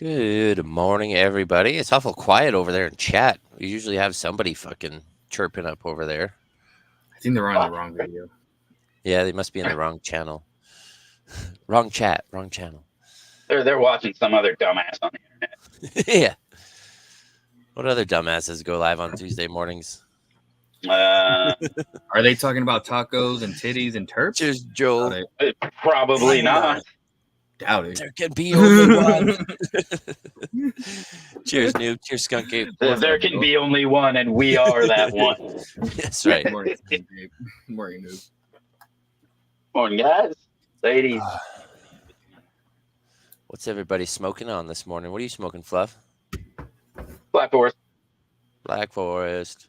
Good morning, everybody. It's awful quiet over there in chat. We usually have somebody fucking chirping up over there. I think they're on the wrong video. Yeah, they must be in the wrong channel. Wrong chat, wrong channel. They're watching some other dumbass on the internet. Yeah. What other dumbasses go live on Tuesday mornings? Uh, Are they talking about tacos and titties and terps? Cheers, Joel. Probably not. Doubt it. There can be only one. Cheers, noob. Cheers, Skunk Ape. There can be only one, and we are that one. That's right. Morning, Dave. Morning, noob. Morning, guys, ladies. What's everybody smoking on this morning? What are you smoking, Fluff? Black Forest. Black Forest.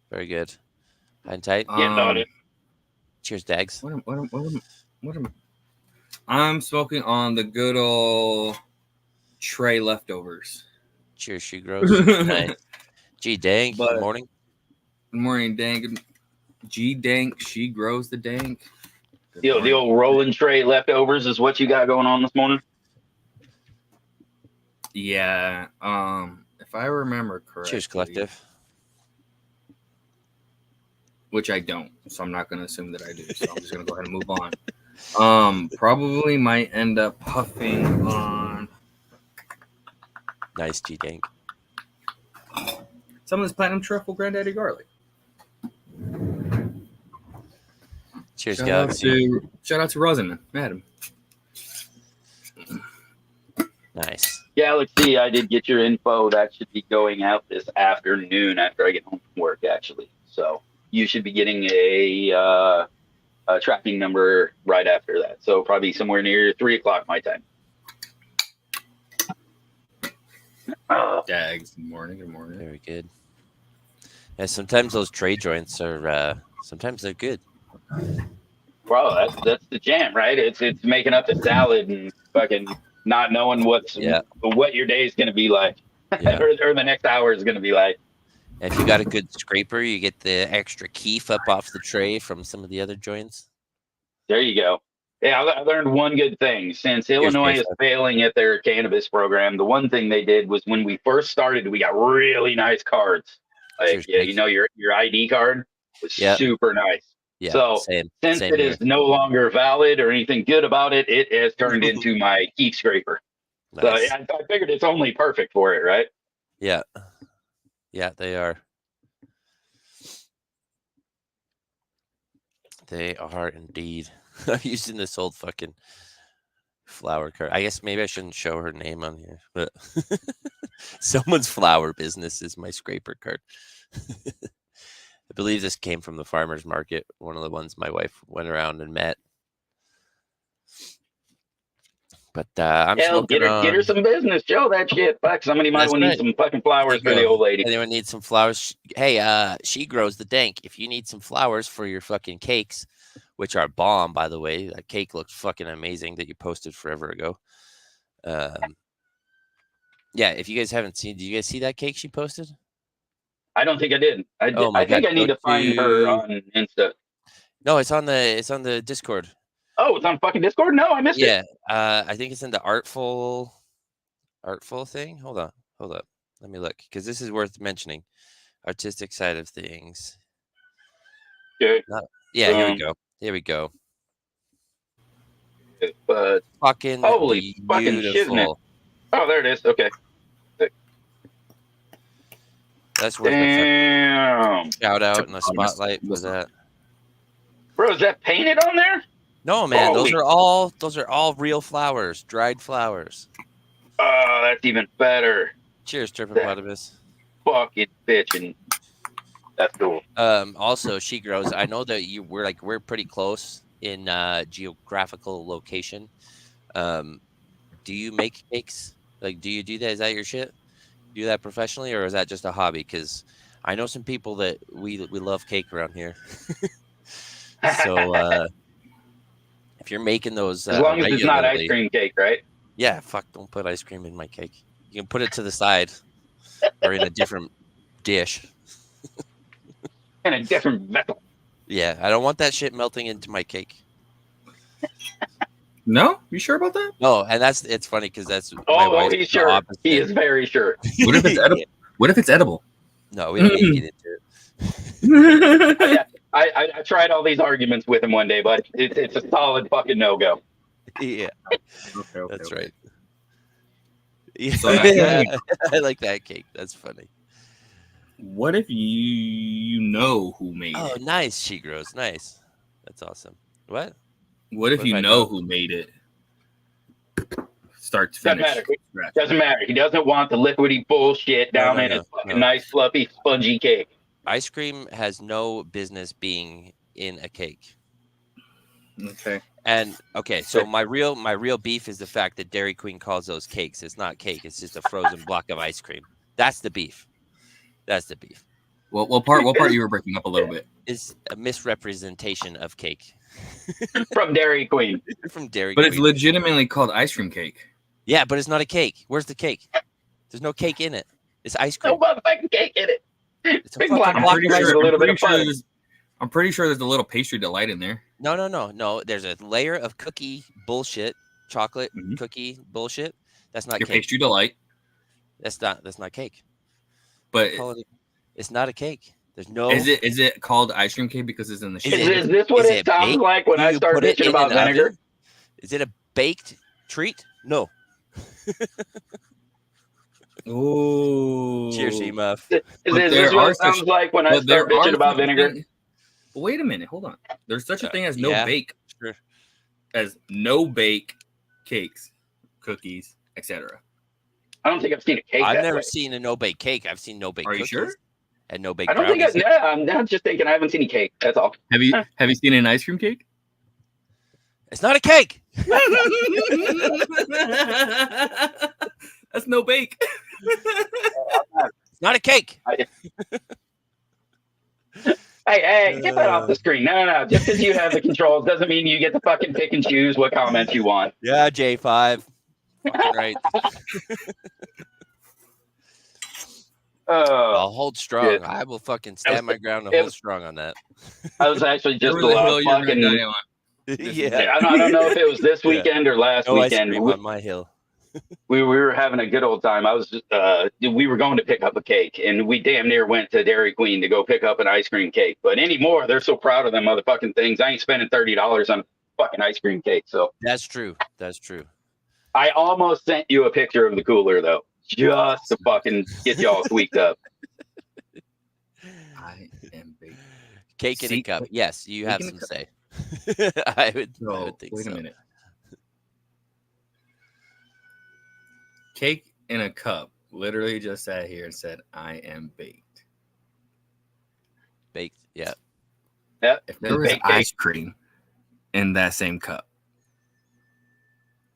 Very good. High and tight. Getting on it. Cheers, Dags. I'm smoking on the good old tray leftovers. Cheers, she grows. Nice. G Dank. Good morning. Good morning, Dank. G Dank. She grows the dank. The old rolling tray leftovers is what you got going on this morning. Yeah. If I remember correctly. Cheers, Collective. Which I don't, so I'm not going to assume that I do. So I'm just going to go ahead and move on. Probably might end up puffing on. Nice, G Dank. Some of this platinum truffle granddaddy garlic. Cheers, Galaxy. Shout out to Rosin, Madam. Nice. Galaxy, I did get your info. That should be going out this afternoon after I get home from work, actually. So you should be getting a tracking number right after that. So probably somewhere near 3 o'clock my time. Dags. Good morning. Very good. Yeah, sometimes those tray joints are, sometimes they're good. Bro, that's the jam, right? It's making up the salad and fucking not knowing what your day is going to be like, or the next hour is going to be like. If you got a good scraper, you get the extra keef up off the tray from some of the other joints. There you go. Yeah, I learned one good thing. Since Illinois is failing at their cannabis program, the one thing they did was when we first started, we got really nice cards. Like, your ID card was super nice. Yeah, so since it is no longer valid or anything good about it, it has turned into my keef scraper. Nice. So I figured it's only perfect for it, right? Yeah. Yeah, they are. They are indeed. I'm using this old fucking flower card. I guess maybe I shouldn't show her name on here, but someone's flower business is my scraper card. I believe this came from the farmer's market, one of the ones my wife went around and met. But I'm smoking get her some business, Joe. That shit. Fuck, somebody might need some fucking flowers for the old lady. Anyone needs some flowers? Hey, she grows the dank. If you need some flowers for your fucking cakes, which are bomb, by the way, that cake looked fucking amazing that you posted forever ago. Yeah, if you guys haven't seen, did you guys see that cake she posted? I don't think I did. I think I need to find her on Insta. No, it's on the Discord. Oh, it's on fucking Discord? No, I missed it. Yeah, I think it's in the artful thing. Hold up. Let me look, because this is worth mentioning. Artistic side of things. Okay. Here we go. But fucking holy fucking shiznit. Oh, there it is. Okay. That's worth a shout out in the spotlight for that. Bro, is that painted on there? No, man. Those are all real flowers, dried flowers. Oh, that's even better. Cheers, Tripopotamus. Fucking bitchin'. That's cool. Also, she grows. I know that we're pretty close in geographical location. Do you make cakes? Like, do you do that? Is that your shit? Do that professionally, or is that just a hobby? Because I know some people that we love cake around here. So if you're making those, as long as it's not ice cream cake, right? Yeah, fuck! Don't put ice cream in my cake. You can put it to the side or in a different dish. In a different vessel. Yeah, I don't want that shit melting into my cake. No, you sure about that? No, and it's funny because that's my Oh, wife's he's the sure. opposite. He is very sure. What if it's edible? What if it's edible? No, we don't need to get into it. I tried all these arguments with him one day, but it's a solid fucking no-go. Yeah, Okay, that's okay. right. Yeah, So that I like that cake. That's funny. What if you know who made Oh, it? nice, she grows. Nice. That's awesome. What? What if What if you I know know? who made it? Start to Doesn't finish. matter. Scratch. Doesn't matter. He doesn't want the liquidy bullshit down in his fucking nice, fluffy, spongy cake. Ice cream has no business being in a cake. Okay. And okay, so my real beef is the fact that Dairy Queen calls those cakes. It's not cake. It's just a frozen block of ice cream. That's the beef. That's the beef. Well, what part you were breaking up a little bit? Is a misrepresentation of cake From Dairy Queen. from Dairy But Queen. it's legitimately called ice cream cake. Yeah, but it's not a cake. Where's the cake? There's no cake in it. It's ice No cream. motherfucking cake in it. It's a Big fucking black block ice of ice cream with a little bit of butter. I'm pretty sure there's a little pastry delight in there. No. There's a layer of cookie bullshit, chocolate Mhm. cookie bullshit. That's not Your cake. pastry delight. That's not cake. But It's not a cake. There's no. is it called ice cream cake because it's in the shape? Is this what it sounds baked? like when Do I you start put it bitching in about an vinegar? oven? Is it a baked treat? No. Oh. Cheers, E-Muff. Is this what it sounds like when I start bitching about vinegar? Wait a minute, hold on. There's such a thing as yeah, no bake cakes, cookies, etc. I don't think I've seen a cake. I've that never way. seen a no bake cake. I've seen no bake cookies. Are you sure? And no bake I don't brownies. think I'm not just thinking I haven't seen a cake. That's all. Have you seen an ice cream cake? It's not a cake. That's no bake. It's not a cake. Hey, get that off the screen. No. Just because you have the controls doesn't mean you get to fucking pick and choose what comments you want. Yeah, J5. Fucking right. I'll hold strong. Yeah. I will fucking stand my ground and hold strong on that. I was actually just Whatever the hell you're fucking. gonna die on. Yeah. I don't know if it was this weekend or last No ice weekend. cream on my hill. We were having a good old time. I was we were going to pick up a cake, and we damn near went to Dairy Queen to go pick up an ice cream cake. But anymore, they're so proud of them motherfucking things. I ain't spending $30 on a fucking ice cream cake. So That's true. That's true. I almost sent you a picture of the cooler though, just to fucking get y'all tweaked up. I am big. Cake in a cup. Yes, you have some say. I would think wait so. a minute. Cake in a cup literally just sat here and said, I am baked. Baked, yeah. Yep. If there was ice cream in that same cup.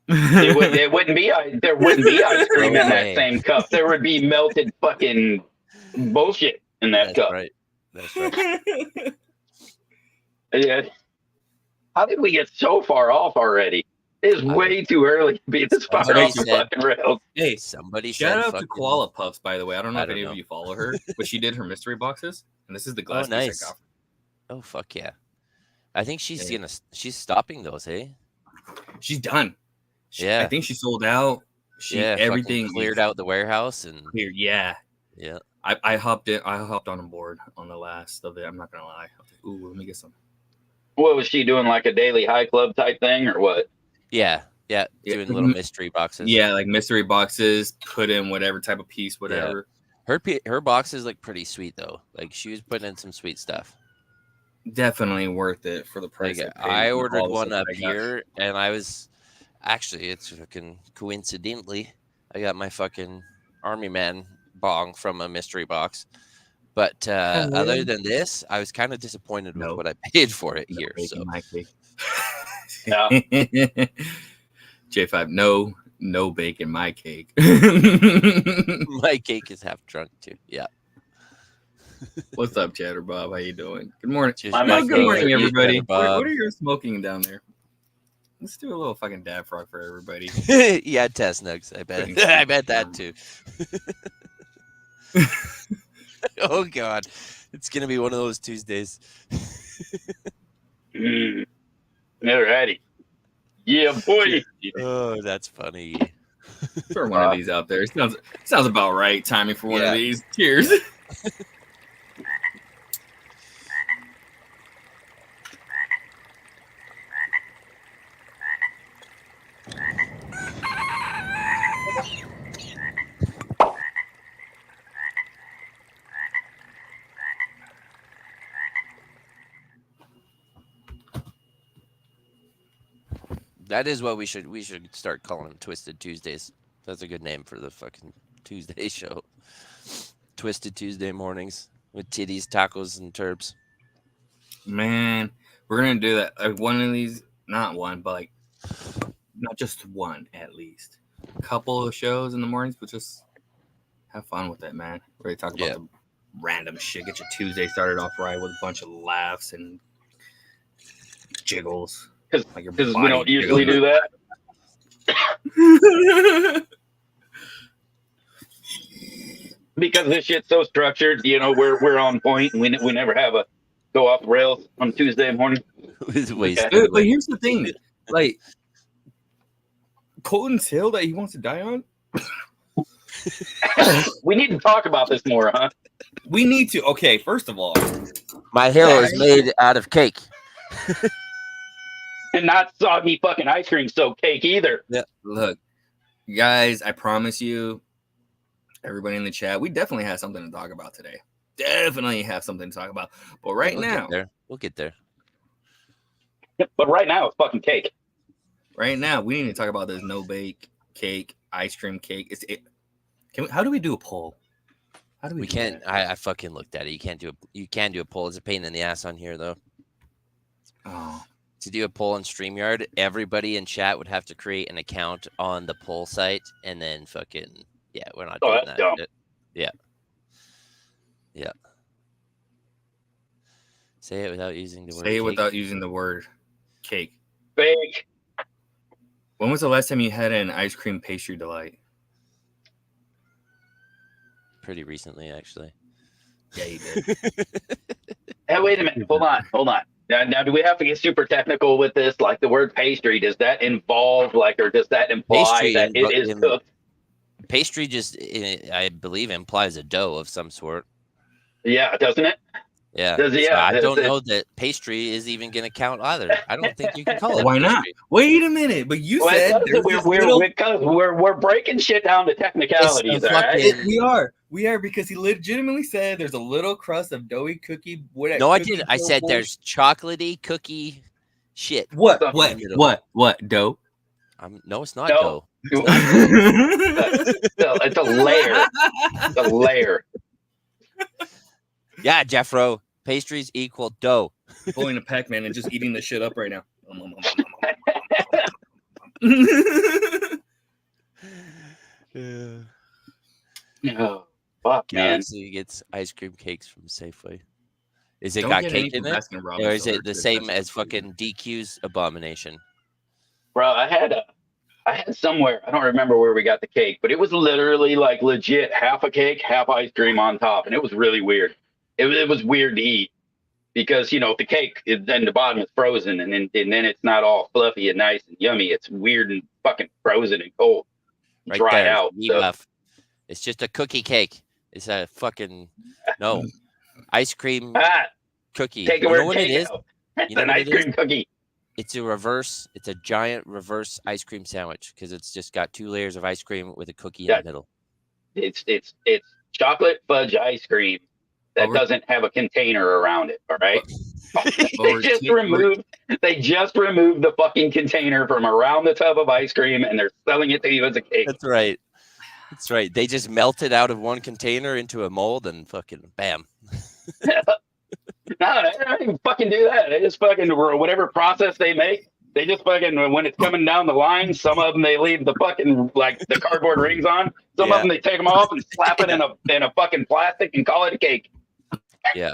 There wouldn't be ice cream in that same cup. There would be melted fucking bullshit in that cup. Right. That's right. Yeah. How did we get so far off already? It is way too early to be this far off the fucking rails. Hey, somebody shout said out fucking... to Koala Puffs, by the way. I don't know if any know. of you follow her, but she did her mystery boxes, and this is the glass piece I got. Oh, fuck yeah. I think she's she's stopping those, hey? She's done. Yeah. I think she sold out. Everything cleared out the warehouse and cleared. Yeah. Yeah. I hopped on board on the last of it. I'm not gonna lie. I was like, ooh, let me get some. What was she doing, like a daily high club type thing, or what? Yeah, doing little mystery boxes. Yeah, like mystery boxes, put in whatever type of piece, whatever. Yeah. Her boxes look pretty sweet though. Like she was putting in some sweet stuff. Definitely worth it for the price. Like, I ordered one up here, and I was actually, it's fucking coincidentally, I got my fucking Army Man bong from a mystery box. But other than this, I was kind of disappointed with what I paid for it here. So. My cake. Yeah. J5, no bake in my cake. My cake is half drunk too. Yeah. What's up, Chatter Bob? How you doing? Good morning. Cheers, good morning, everybody. Chatter what are you smoking down there? Let's do a little fucking dab frog for everybody. Yeah, test nugs. I bet. I bet that too. Oh God, it's gonna be one of those Tuesdays. Alrighty. Yeah, boy. Oh, that's funny. Throw one of these out there. Sounds about right. Timing for one of these. Cheers. That is what we should start calling them, Twisted Tuesdays. That's a good name for the fucking Tuesday show. Twisted Tuesday mornings with titties, tacos, and terps. Man, we're gonna do that. One of these, not one, but like not just one at least. A couple of shows in the mornings, but just have fun with it, man. Ready to talk about the random shit. Get your Tuesday started off right with a bunch of laughs and jiggles. Because we don't usually do that. Because this shit's so structured, we're on point, and we never have a go off the rails on Tuesday morning. But here's the thing, like Colton's hill that he wants to die on. We need to talk about this more, huh? We need to. Okay, first of all, my hill is made out of cake. And not soggy fucking ice cream soaked cake either. Yeah. Look, guys, I promise you, everybody in the chat, we definitely have something to talk about today. Definitely have something to talk about. But we'll get there. But right now, it's fucking cake. Right now, we need to talk about this no bake cake, ice cream cake. How do we do a poll? How do we? We can't. I fucking looked at it. You can't do a poll. It's a pain in the ass on here, though. Oh. To do a poll on StreamYard, everybody in chat would have to create an account on the poll site, and then fucking we're not doing that. Dumb. Yeah. Say it without using the word. Say it cake. without using the word cake. Fake. When was the last time you had an ice cream pastry delight? Pretty recently, actually. Yeah, you did. Hey, wait a minute. Hold on. Now, do we have to get super technical with this? Like the word pastry, does that involve or does that imply that it is cooked? Pastry just, I believe, implies a dough of some sort. Yeah, doesn't it? Yeah. I don't know that pastry is even going to count either. I don't think you can call it. Why not? Wait a minute. But you said we're breaking shit down to technicalities. All right? We are because he legitimately said there's a little crust of doughy cookie. No, I didn't. I said there's chocolatey cookie shit. What dough? No, it's not dough. It's a layer. It's a layer. Yeah, Jeffro. Pastries equal dough. Pulling a Pac-Man and just eating the shit up right now. Oh, fuck, man. He gets ice cream cakes from Safeway. Is it got cake in it? Or is it the same as fucking DQ's abomination? Bro, I had somewhere, I don't remember where we got the cake, but it was literally like legit half a cake, half ice cream on top. And it was really weird. It was weird to eat because, the cake, then the bottom is frozen and then it's not all fluffy and nice and yummy. It's weird and fucking frozen and cold. Right dried there, out. So. It's just a cookie cake. It's a fucking, no, ice cream cookie. Take you it know what it is? It's an ice cream cookie. It's a giant reverse ice cream sandwich because it's just got 2 layers of ice cream with a cookie in the middle. It's chocolate fudge ice cream that doesn't have a container around it. All right. They just removed the fucking container from around the tub of ice cream and they're selling it to you as a cake. That's right. They just melted out of one container into a mold and fucking bam. No, they don't even fucking do that. They just fucking, whatever process they make, they just fucking, when it's coming down the line, some of them they leave the fucking, the cardboard rings on. Some of them they take them off and slap it in a fucking plastic and call it a cake. Yeah.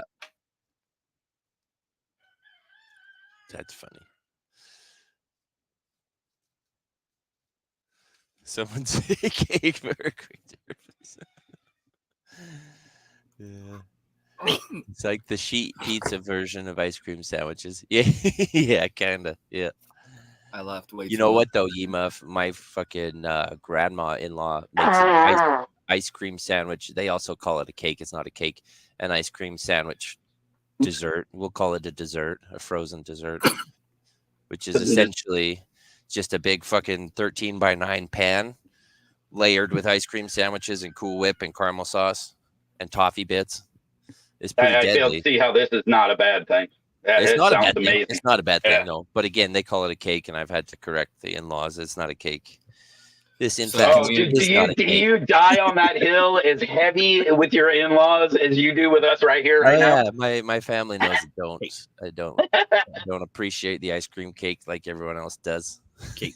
That's funny. Someone say cake for a creature. Yeah. It's like the sheet pizza version of ice cream sandwiches. Yeah, yeah, kinda. Yeah. I left way You too know long. what though, Yema? My fucking grandma-in-law makes an ice cream sandwich. They also call it a cake. It's not a cake. An ice cream sandwich dessert. We'll call it a dessert, a frozen dessert, which is essentially just a big fucking 13 by 9 pan layered with ice cream sandwiches and Cool Whip and caramel sauce and toffee bits. It's pretty I fail to deadly. see how this is not a bad thing. It's It not a sounds bad thing. amazing. It's not a bad Yeah. thing, no. But again, they call it a cake, and I've had to correct the in-laws. It's not a cake. This, in So fact, Oh, is do not a cake. you die on that hill as heavy with your in-laws as you do with us right here, right now? Yeah, my family knows I don't. I don't appreciate the ice cream cake like everyone else does. Cake.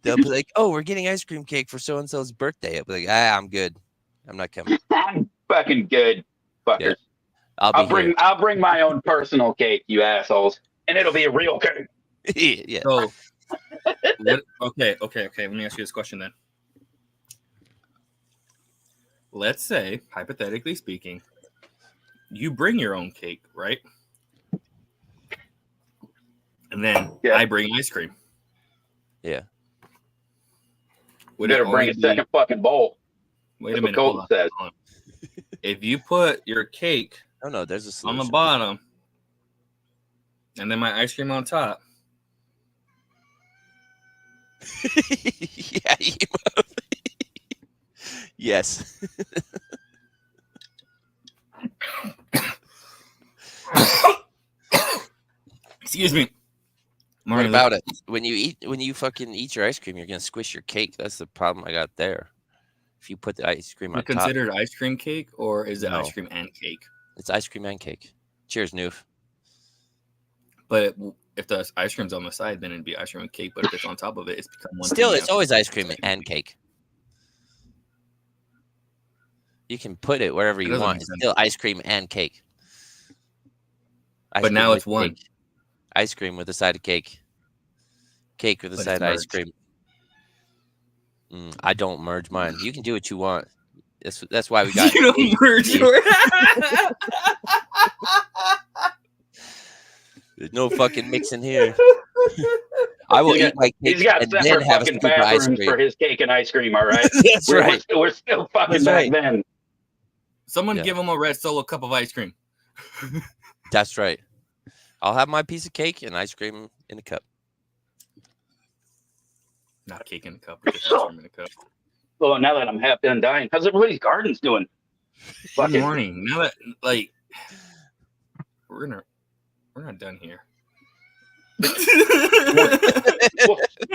They'll be like, "Oh, we're getting ice cream cake for so and so's birthday." I'll be like, I'm good. I'm not coming. I'm fucking good, fuckers. Yeah. I'll bring my own personal cake, you assholes, and it'll be a real cake. Yeah. So, okay. Let me ask you this question then. Let's say, hypothetically speaking, you bring your own cake, right? And then I bring ice cream. Yeah. We better bring a second fucking bowl. Wait a minute. Hold on. If you put your cake there's a solution on the bottom and then my ice cream on top. Yeah. Yes. Excuse me. What about it? When you fucking eat your ice cream, you're gonna squish your cake. That's the problem I got there. If you put the ice cream on top. Considered ice cream cake, or is it ice cream and cake? It's ice cream and cake. Cheers, Noof. But if the ice cream's on the side, then it'd be ice cream and cake. But if it's on top of it, it's become one. Still, it's always ice cream and cake. You can put it wherever you want. It's still ice cream and cake. But now it's one. Cake. Ice cream with a side of cake. Cake with a side of ice cream. I don't merge mine. You can do what you want. That's why we got. You don't merge yours. There's no fucking mixing here. I will eat my cake. He's got and separate then have fucking a scoop of ice bathrooms cream. for his cake and ice cream. All right. That's right. We're still fucking back then. Someone give him a red Solo cup of ice cream. That's right. I'll have my piece of cake and ice cream in a cup. Not cake in a cup, just ice cream in a cup. Well, now that I'm half done dying, how's everybody's gardens doing? Good morning. Now that we're not done here. We'll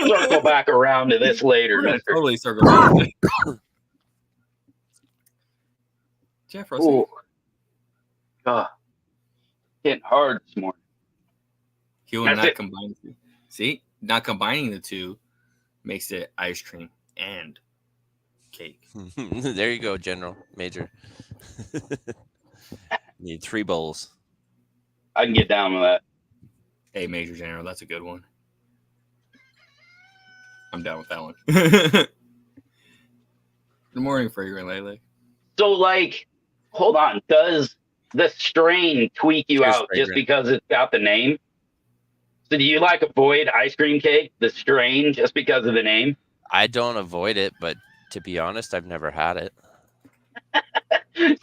circle back around to this later. Totally circle back. Jeff Russell. Getting hard this morning. He will not combine the two. See, not combining the two makes it ice cream and cake. There you go, General Major. Need 3 bowls. I can get down with that. Hey, Major General, that's a good one. I'm down with that one. Good morning, Fragrant Lele. So, hold on. Does the strain tweak you out just because it's got the name? So do you avoid ice cream cake, the strain, just because of the name? I don't avoid it, but to be honest, I've never had it.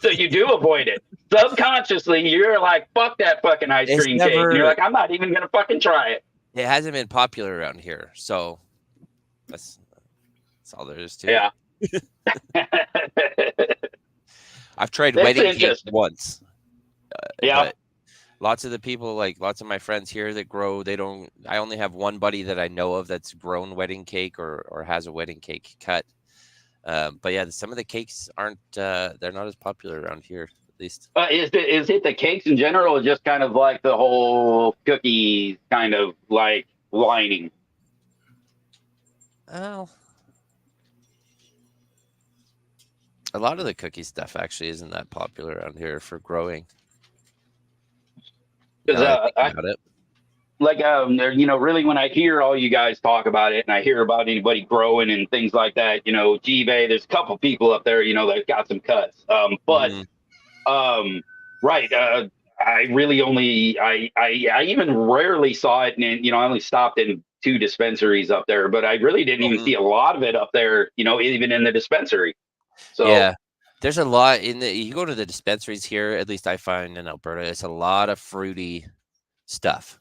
So you do avoid it. Subconsciously, you're like, fuck that fucking ice cream cake. You're like, I'm not even going to fucking try it. It hasn't been popular around here, so that's all there is to it. Yeah. I've tried wedding cake once. Yeah. Lots of the people, lots of my friends here that grow, I only have one buddy that I know of that's grown wedding cake or has a wedding cake cut. But yeah, some of the cakes aren't, they're not as popular around here, at least. Is it the cakes in general, or just kind of like the whole cookie kind of lining? Well, a lot of the cookie stuff actually isn't that popular around here for growing. Because really, when I hear all you guys talk about it, and I hear about anybody growing and things like that, G-Bay, there's a couple people up there, that got some cuts. Right. I really only I even rarely saw it, and I only stopped in 2 dispensaries up there, but I really didn't even see a lot of it up there, even in the dispensary. So yeah, there's a lot you go to the dispensaries here, at least I find in Alberta, it's a lot of fruity stuff.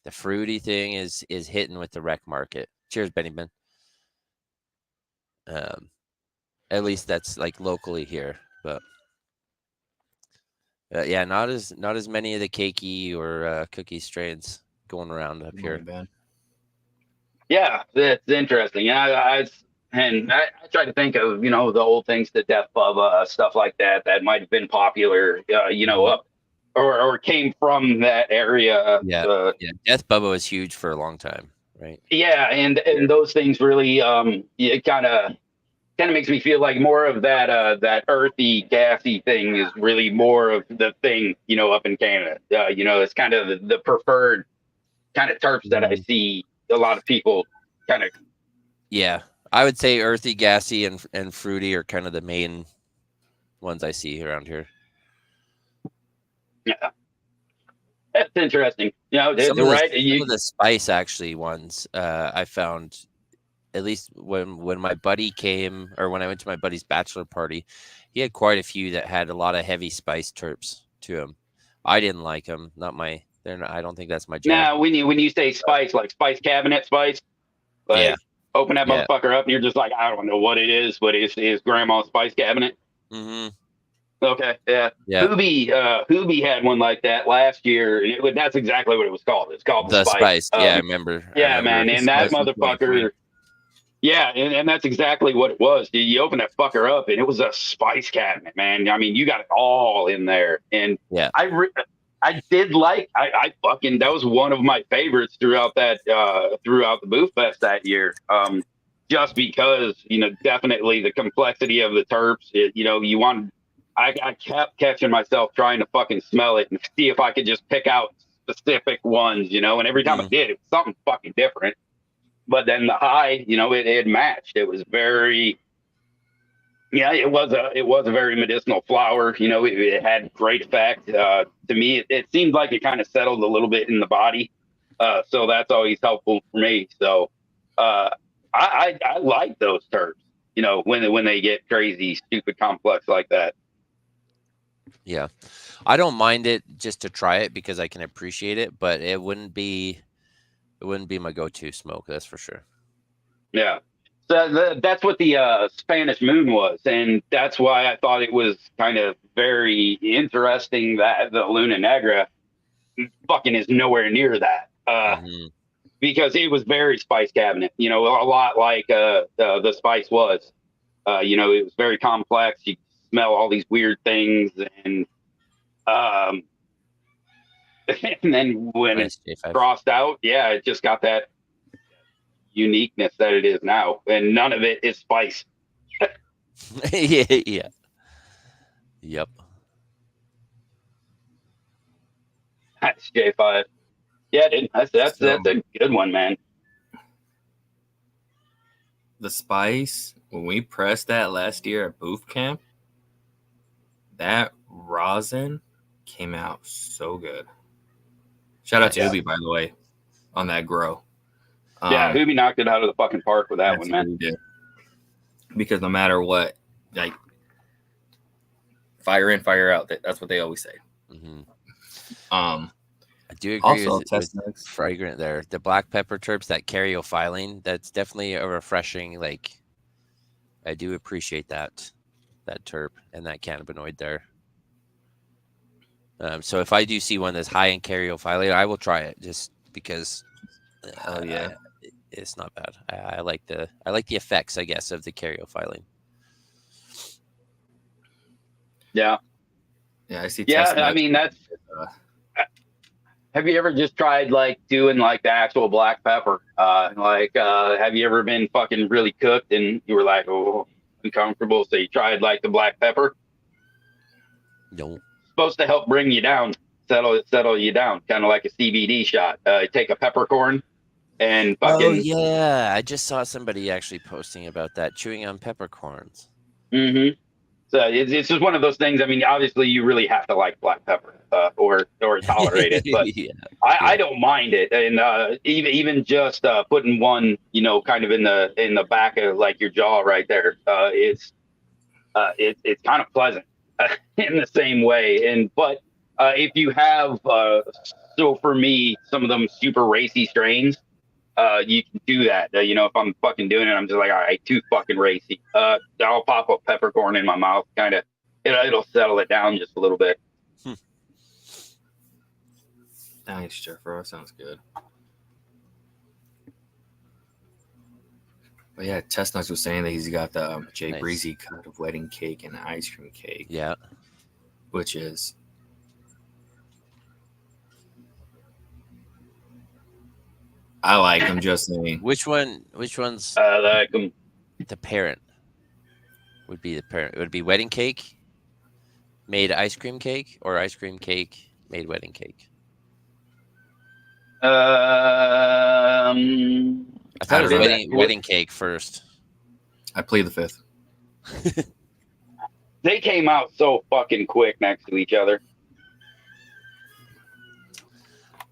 The fruity thing is hitting with the rec market. Cheers, Benjamin. At least that's like locally here, but yeah, not as many of the cakey or cookie strains going around up here. Man. Yeah, that's interesting. I try to think of the old things, the Death Bubba, stuff like that might have been popular, up or came from that area. Yeah, Death Bubba was huge for a long time, right? Yeah, and those things really it kind of makes me feel like more of that earthy, gassy thing is really more of the thing, up in Canada. It's kind of the preferred kind of terps that I see a lot of people kind of. Yeah, I would say earthy, gassy, and fruity are kind of the main ones I see around here. Yeah, that's interesting. Some of right. The spice actually ones I found, at least when my buddy came, or when I went to my buddy's bachelor party, he had quite a few that had a lot of heavy spice terps to them. I didn't like them. I don't think that's my jam. Now, when you say spice, like spice cabinet spice, like open that motherfucker up and you're just like, I don't know what it is, but it's grandma's spice cabinet. Mm-hmm. Okay, yeah. Hoobie had one like that last year. That's exactly what it was called. It's called the Spice. Yeah, I remember. Yeah, man, and that motherfucker. Yeah, and that's exactly what it was. You open that fucker up, and it was a spice cabinet, man. I mean, you got it all in there, and I did like. I fucking that was one of my favorites throughout the Booth Fest that year. Just because definitely the complexity of the terps. You want. I kept catching myself trying to fucking smell it and see if I could just pick out specific ones, and every time I did, it was something fucking different. But then the high, it matched. It was very, it was a very medicinal flower. It had great effect. To me, it seemed like it kind of settled a little bit in the body. So that's always helpful for me. So I like those terps, when they get crazy, stupid, complex like that. Yeah, I don't mind it just to try it because I can appreciate it, but it wouldn't be my go-to smoke, that's for sure. Yeah, so that's what the Spanish Moon was, and that's why I thought it was kind of very interesting that the Luna Negra fucking is nowhere near that, because it was very spice cabinet, a lot like the spice was. It was very complex. You smell all these weird things, and and then when it's crossed out, it just got that uniqueness that it is now, and none of it is spice. Yeah. Yep. That's J5. Yeah, dude, that's a good one, man. The spice, when we pressed that last year at Booth Camp, that rosin came out so good. Shout out to Ubi, by the way, on that grow. Yeah, Ubi knocked it out of the fucking park with that one, man. Did. Because no matter what, like, fire in, fire out. That's what they always say. Mm-hmm. I do agree also, with fragrant there. The black pepper terps, that caryophyllene, that's definitely a refreshing, like, I do appreciate that terp and that cannabinoid there. So if I do see one that's high in caryophyllene, I will try it just because it's not bad. I like the effects, I guess, of the caryophyllene. Yeah. Yeah, I see. Yeah, I mean, that's. Have you ever just tried like doing like the actual black pepper? Have you ever been fucking really cooked and you were like, oh, uncomfortable? So you tried like the black pepper? No. Supposed to help bring you down, settle you down, kind of like a CBD shot. Take a peppercorn and fucking. Oh yeah, I just saw somebody actually posting about that, chewing on peppercorns. Mm-hmm. So it's just one of those things. I mean, obviously, you really have to like black pepper. or tolerate it. But I don't mind it, and even just putting one, kind of in the back of like your jaw right there, it's kind of pleasant in the same way. But if you have, so for me, some of them super racy strains, you can do that. If I'm fucking doing it, I'm just like, all right, too fucking racy. I'll pop a peppercorn in my mouth, kind of. It'll settle it down just a little bit. Nice, Jeffro. Sounds good. But yeah, Testnuts was saying that he's got the Jay Breezy cut of wedding cake and ice cream cake. Yeah. Which is... I like them, just saying. Which one's I like them. The parent would be the parent. It would be wedding cake made ice cream cake, or ice cream cake made wedding cake. I thought it was wedding cake first. I plead the fifth. They came out so fucking quick next to each other.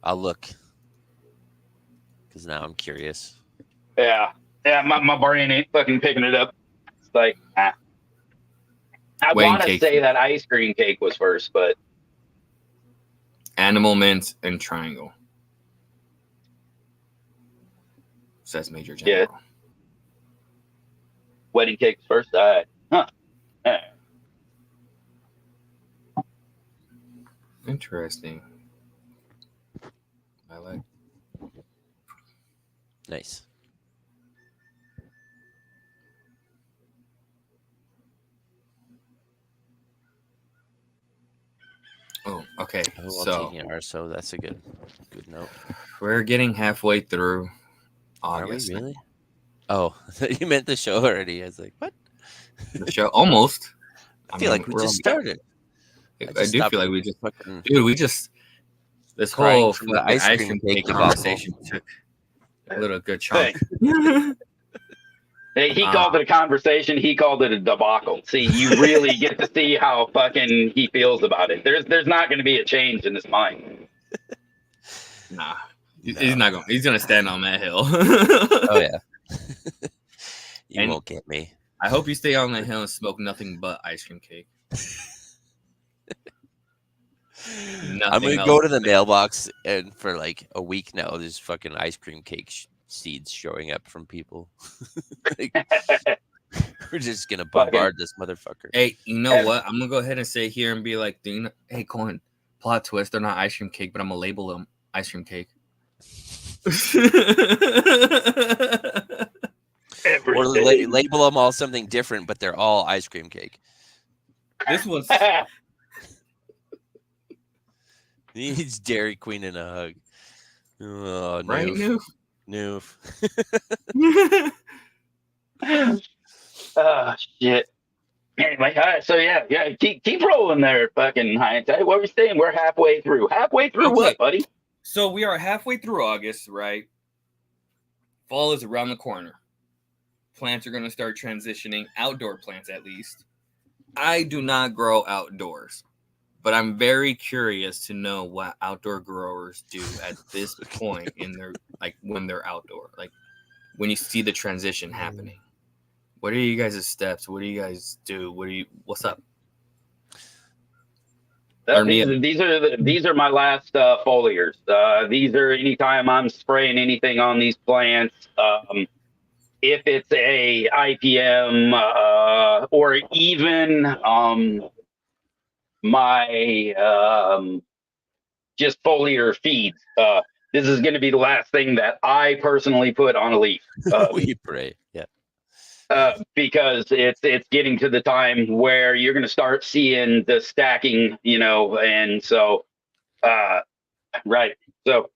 I'll look, because now I'm curious. Yeah, my brain ain't fucking picking it up. It's like, I want to say that ice cream cake was first, but Animal Mint and Triangle. Says Major General. Yeah. Wedding cake was first. Huh. Interesting. I like. Nice. Oh, okay. So that's a good note. We're getting halfway through August. Are we really? Oh, you meant the show already. I was like, what? The show almost. I feel like we just started. I do feel like we just fucking... Dude, we just... This whole ice cream cake conversation took a little good chunk. Hey, he called it a conversation. He called it a debacle. See, you really get to see how fucking he feels about it. There's not going to be a change in his mind. Nah, he's not going. He's going to stand on that hill. Oh yeah, you won't get me. I hope you stay on that hill and smoke nothing but ice cream cake. I'm gonna go to the mailbox, and for like a week now, there's fucking ice cream cake seeds showing up from people. Like, we're just gonna bombard this motherfucker. Hey, you know what? I'm gonna go ahead and say here and be like, hey, Cohen, plot twist. They're not ice cream cake, but I'm gonna label them ice cream cake. Or label them all something different, but they're all ice cream cake. This one's needs Dairy Queen and a hug. Oh, right, Noof. Oh shit. Anyway, so yeah, keep rolling there, fucking hindsight. What are we saying? We're halfway through. Halfway through what, buddy? So we are halfway through August, right? Fall is around the corner. Plants are going to start transitioning, outdoor plants at least. I do not grow outdoors, but I'm very curious to know what outdoor growers do at this point in their, like, when they're outdoor, like when you see the transition happening. What are you guys' steps? What do you guys do? What's up? These are my last foliars. These are anytime I'm spraying anything on these plants. If it's a IPM or even my just foliar feeds, this is going to be the last thing that I personally put on a leaf. We pray, yeah. Because it's getting to the time where you're going to start seeing the stacking, and so, right. So,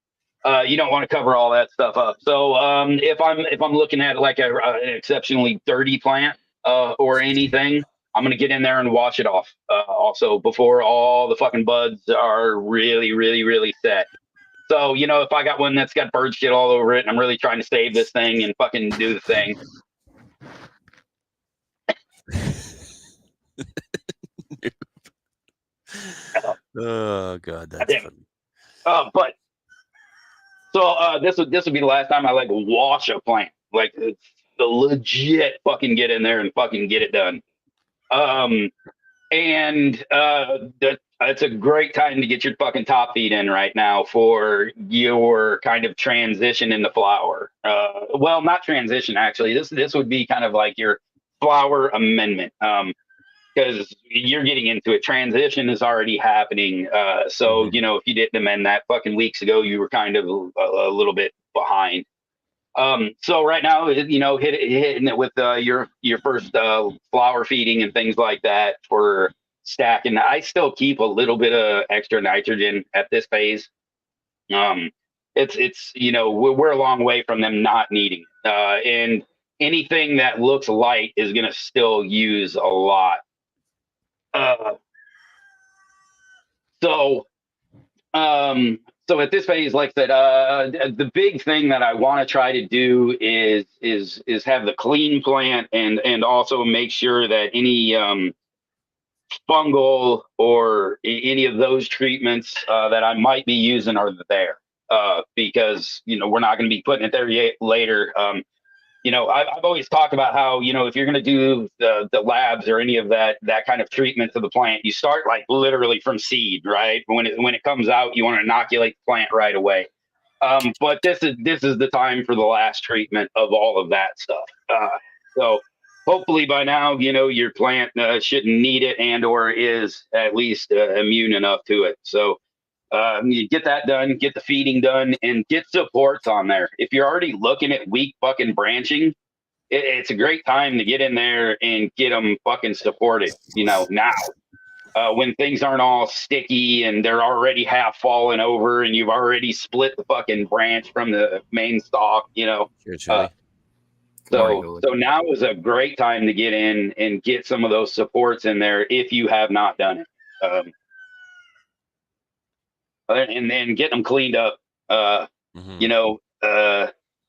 you don't want to cover all that stuff up. So, if I'm looking at like an exceptionally dirty plant, or anything, I'm going to get in there and wash it off. Also before all the fucking buds are really, really, really set. So, if I got one that's got bird shit all over it and I'm really trying to save this thing and fucking do the thing. Oh god, that's funny. But so this would be the last time I like wash a plant. Like it's the legit fucking get in there and fucking get it done. And it's a great time to get your fucking top feed in right now for your kind of transition into flower. Well, not transition actually. This would be kind of like your flower amendment. Because you're getting into it. Transition is already happening. So, you know, if you didn't amend that fucking weeks ago, you were kind of a little bit behind. So right now, you know, hitting it with your first flower feeding and things like that for stacking. I still keep a little bit of extra nitrogen at this phase. It's you know, we're a long way from them not needing it. And anything that looks light is going to still use a lot. So at this phase, like I said, the big thing that I want to try to do is have the clean plant and also make sure that any fungal or any of those treatments that I might be using are there, because you know we're not going to be putting it there yet later. You know, I've always talked about how, you know, if you're going to do the labs or any of that kind of treatment to the plant, you start like literally from seed, right? When it comes out, you want to inoculate the plant right away. But this is the time for the last treatment of all of that stuff. So hopefully by now, you know, your plant shouldn't need it and or is at least immune enough to it. So you get that done, get the feeding done, and get supports on there. If you're already looking at weak fucking branching, it's a great time to get in there and get them fucking supported. You know, now when things aren't all sticky and they're already half falling over, and you've already split the fucking branch from the main stalk. You know, so now is a great time to get in and get some of those supports in there if you have not done it. And then get them cleaned up. You know,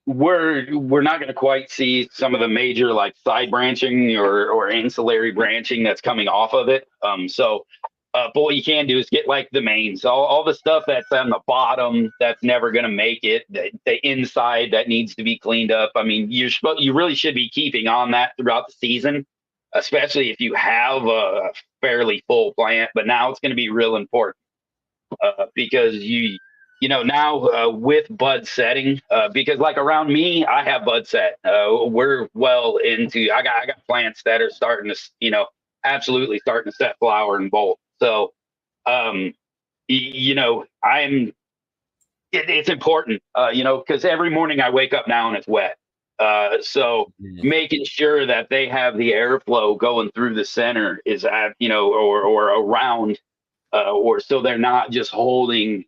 we're not going to quite see some of the major like side branching or ancillary branching that's coming off of it. But what you can do is get like the mains, all the stuff that's on the bottom that's never going to make it, the inside that needs to be cleaned up. I mean, you really should be keeping on that throughout the season, especially if you have a fairly full plant. But now it's going to be real important. Because you know now with bud setting, because like around me I have bud set, we're well into I got plants that are starting to, you know, absolutely starting to set flower and bolt. So you know, it's important, you know, because every morning I wake up now and it's wet. So making sure that they have the airflow going through the center is at, you know, or around, or so they're not just holding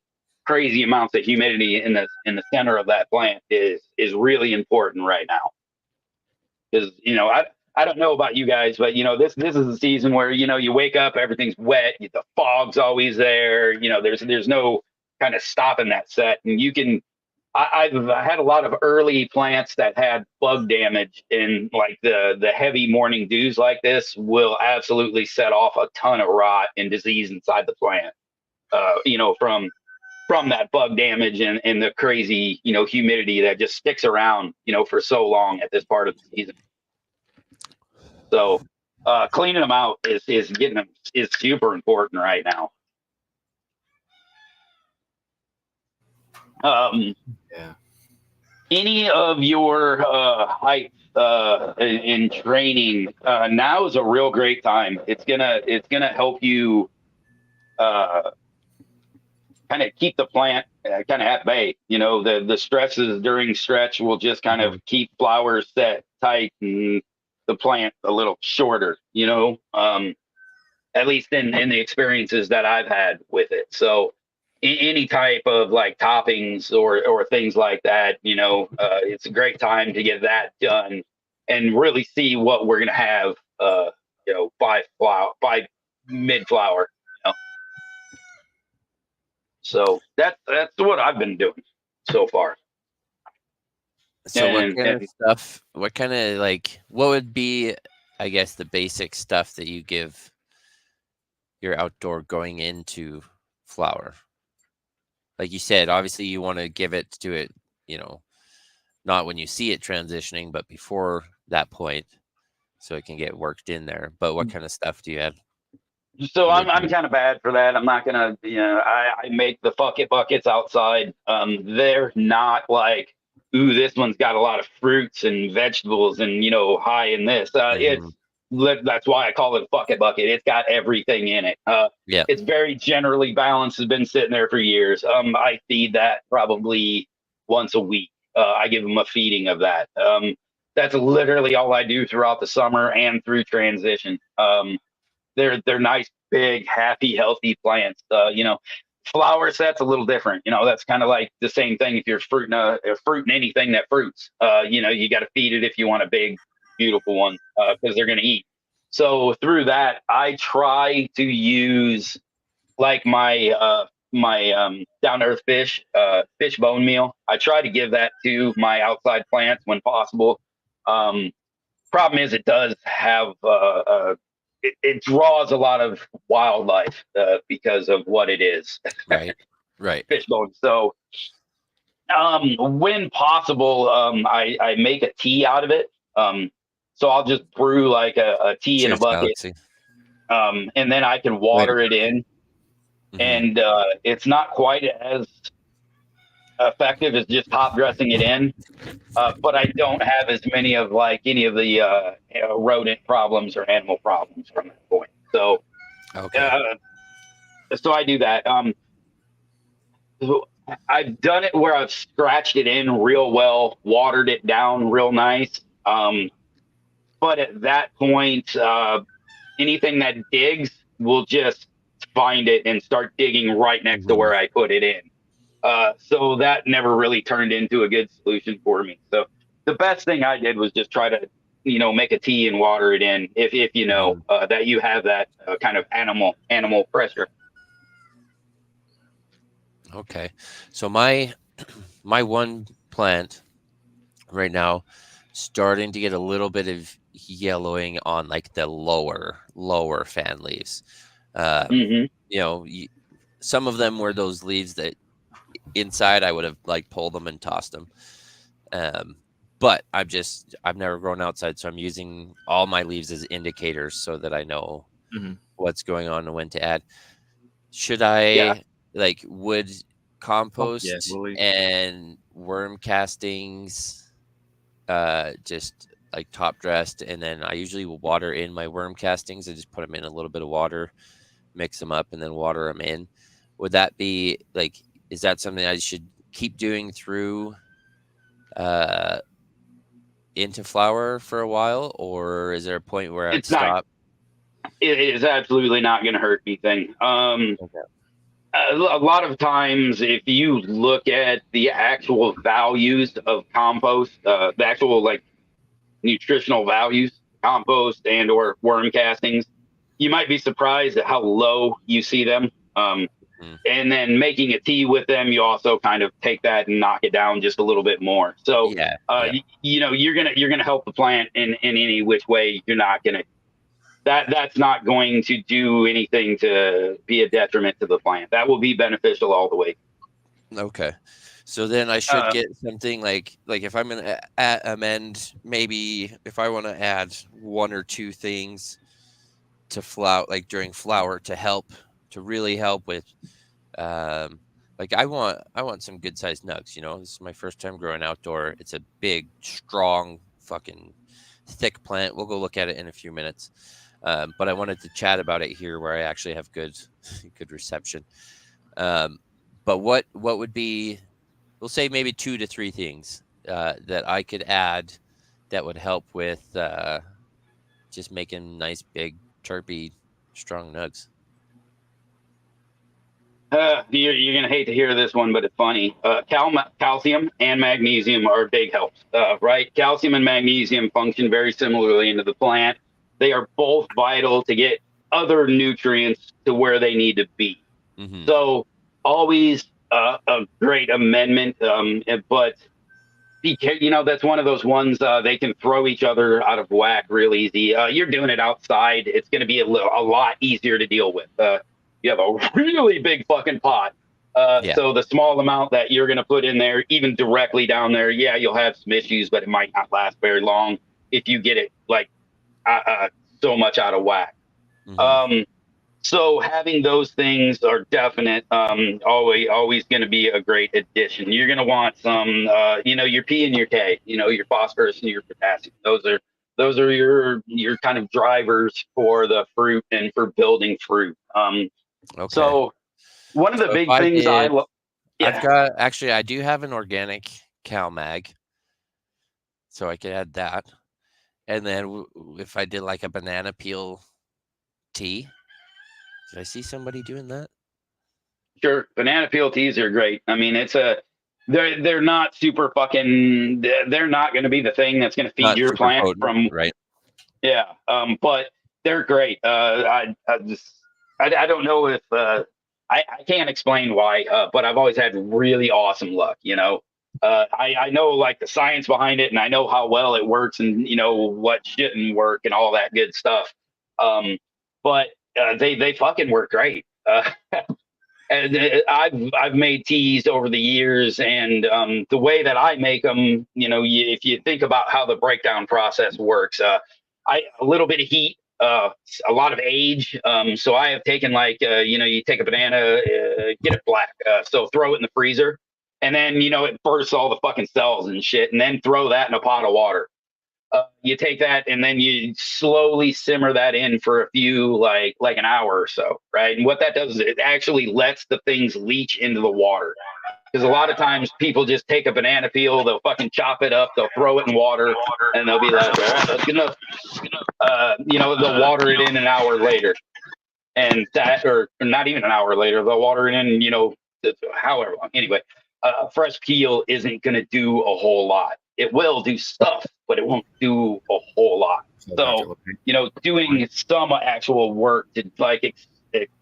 crazy amounts of humidity in the center of that plant is really important right now. Because, you know, I don't know about you guys, but you know, this is a season where, you know, you wake up, everything's wet, the fog's always there, you know, there's no kind of stopping that set. And you can I've had a lot of early plants that had bug damage, and like the heavy morning dews like this will absolutely set off a ton of rot and disease inside the plant. You know, from that bug damage and the crazy, you know, humidity that just sticks around, you know, for so long at this part of the season. So cleaning them out is getting them is super important right now. Yeah. Any of your hype in training, now is a real great time. It's gonna help you kind of keep the plant kind of at bay. You know, the stresses during stretch will just kind of keep flowers set tight and the plant a little shorter. You know, at least in the experiences that I've had with it. So any type of like toppings or things like that, you know, it's a great time to get that done and really see what we're going to have, you know, by mid flower, you know? So that's what I've been doing so far. So what kind of like, what would be, I guess, the basic stuff that you give your outdoor going into flower? Like you said, obviously you want to give it to it, not when you see it transitioning, but before that point, so it can get worked in there. But what kind of stuff do you add? So I'm kind of bad for that. I'm not gonna, I make the buckets outside. They're not like, ooh, this one's got a lot of fruits and vegetables and high in this. That's why I call it a bucket. It's got everything in it. Yeah. It's very generally balanced. Has been sitting there for years. I feed that probably once a week. I give them a feeding of that. That's literally all I do throughout the summer and through transition. They're nice, big, happy, healthy plants. Flower set's a little different. That's kind of like the same thing. If you're fruiting anything that fruits, you got to feed it if you want a big, beautiful one, because they're going to eat. So through that, I try to use like my down to earth fish bone meal. I try to give that to my outside plants when possible. Problem is, it does have it draws a lot of wildlife because of what it is. Right. Fish bone. So when possible, I make a tea out of it. So I'll just brew like a tea in a bucket. And then I can water it in. Mm-hmm. And it's not quite as effective as just top dressing it in. But I don't have as many of like any of the rodent problems or animal problems from that point. So, so I do that. I've done it where I've scratched it in real well, watered it down real nice. But at that point, anything that digs will just find it and start digging right next to where I put it in. So that never really turned into a good solution for me. So the best thing I did was just try to, make a tea and water it in if that you have that kind of animal pressure. Okay. So my one plant right now starting to get a little bit of yellowing on like the lower fan leaves. Some of them were those leaves that inside I would have like pulled them and tossed them. But I've never grown outside, so I'm using all my leaves as indicators so that I know what's going on and when to add. Should I like wood compost and worm castings just like top dressed, and then I usually will water in my worm castings. I just put them in a little bit of water, mix them up, and then water them in. Would that be like, is that something I should keep doing through into flower for a while, or is there a point where I'd stop? It is absolutely not going to hurt anything. A lot of times, if you look at the actual values of compost, the actual like nutritional values, compost and or worm castings, you might be surprised at how low you see them. And then making a tea with them, you also kind of take that and knock it down just a little bit more. So, you're gonna help the plant in any which way. You're not gonna that's not going to do anything to be a detriment to the plant. That will be beneficial all the way. Okay, so then I should get something like if I'm gonna amend, maybe if I want to add one or two things to flower, like during flower, to really help with like I want some good sized nugs. This is my first time growing outdoor. It's a big, strong, fucking thick plant. We'll go look at it in a few minutes. But I wanted to chat about it here where I actually have good reception. But what would be, we'll say maybe 2 to 3 things that I could add that would help with just making nice, big, chirpy, strong nugs. You're going to hate to hear this one, but it's funny. Calcium and magnesium are big helps, right? Calcium and magnesium function very similarly into the plant. They are both vital to get other nutrients to where they need to be. So always a great amendment, but that's one of those ones they can throw each other out of whack real easy. You're doing it outside. It's going to be a lot easier to deal with. you have a really big fucking pot. So the small amount that you're going to put in there, even directly down there, yeah, you'll have some issues, but it might not last very long if you get it like so much out of whack. Mm-hmm. So having those things are definite. Always going to be a great addition. You're going to want some, your P and your K, your phosphorus and your potassium. Those are your kind of drivers for the fruit and for building fruit. Okay. So one of the So big things I love. Yeah. I do have an organic cow mag, so I could add that. And then if I did like a banana peel tea, did I see somebody doing that? Sure, banana peel teas are great. I mean, they're not super fucking. They're not going to be the thing that's going to feed Not your super plant potent, from. right? Yeah, but they're great. I don't know if I can't explain why, but I've always had really awesome luck. I know like the science behind it, and I know how well it works, and what shouldn't work, and all that good stuff. But they fucking work great. And I've made teas over the years, and the way that I make them, if you think about how the breakdown process works, a little bit of heat, a lot of age. So I have taken like, you take a banana, get it black, so throw it in the freezer, and then it bursts all the fucking cells and shit, and then throw that in a pot of water. You take that and then you slowly simmer that in for a few, like an hour or so, right? And what that does is it actually lets the things leach into the water. Because a lot of times people just take a banana peel, they'll fucking chop it up, they'll throw it in water, and they'll be like, all right, that's good enough. They'll water it in an hour later. And that, or not even an hour later, they'll water it in, however long. Anyway, a fresh peel isn't going to do a whole lot. It will do stuff, but it won't do a whole lot. So, doing some actual work to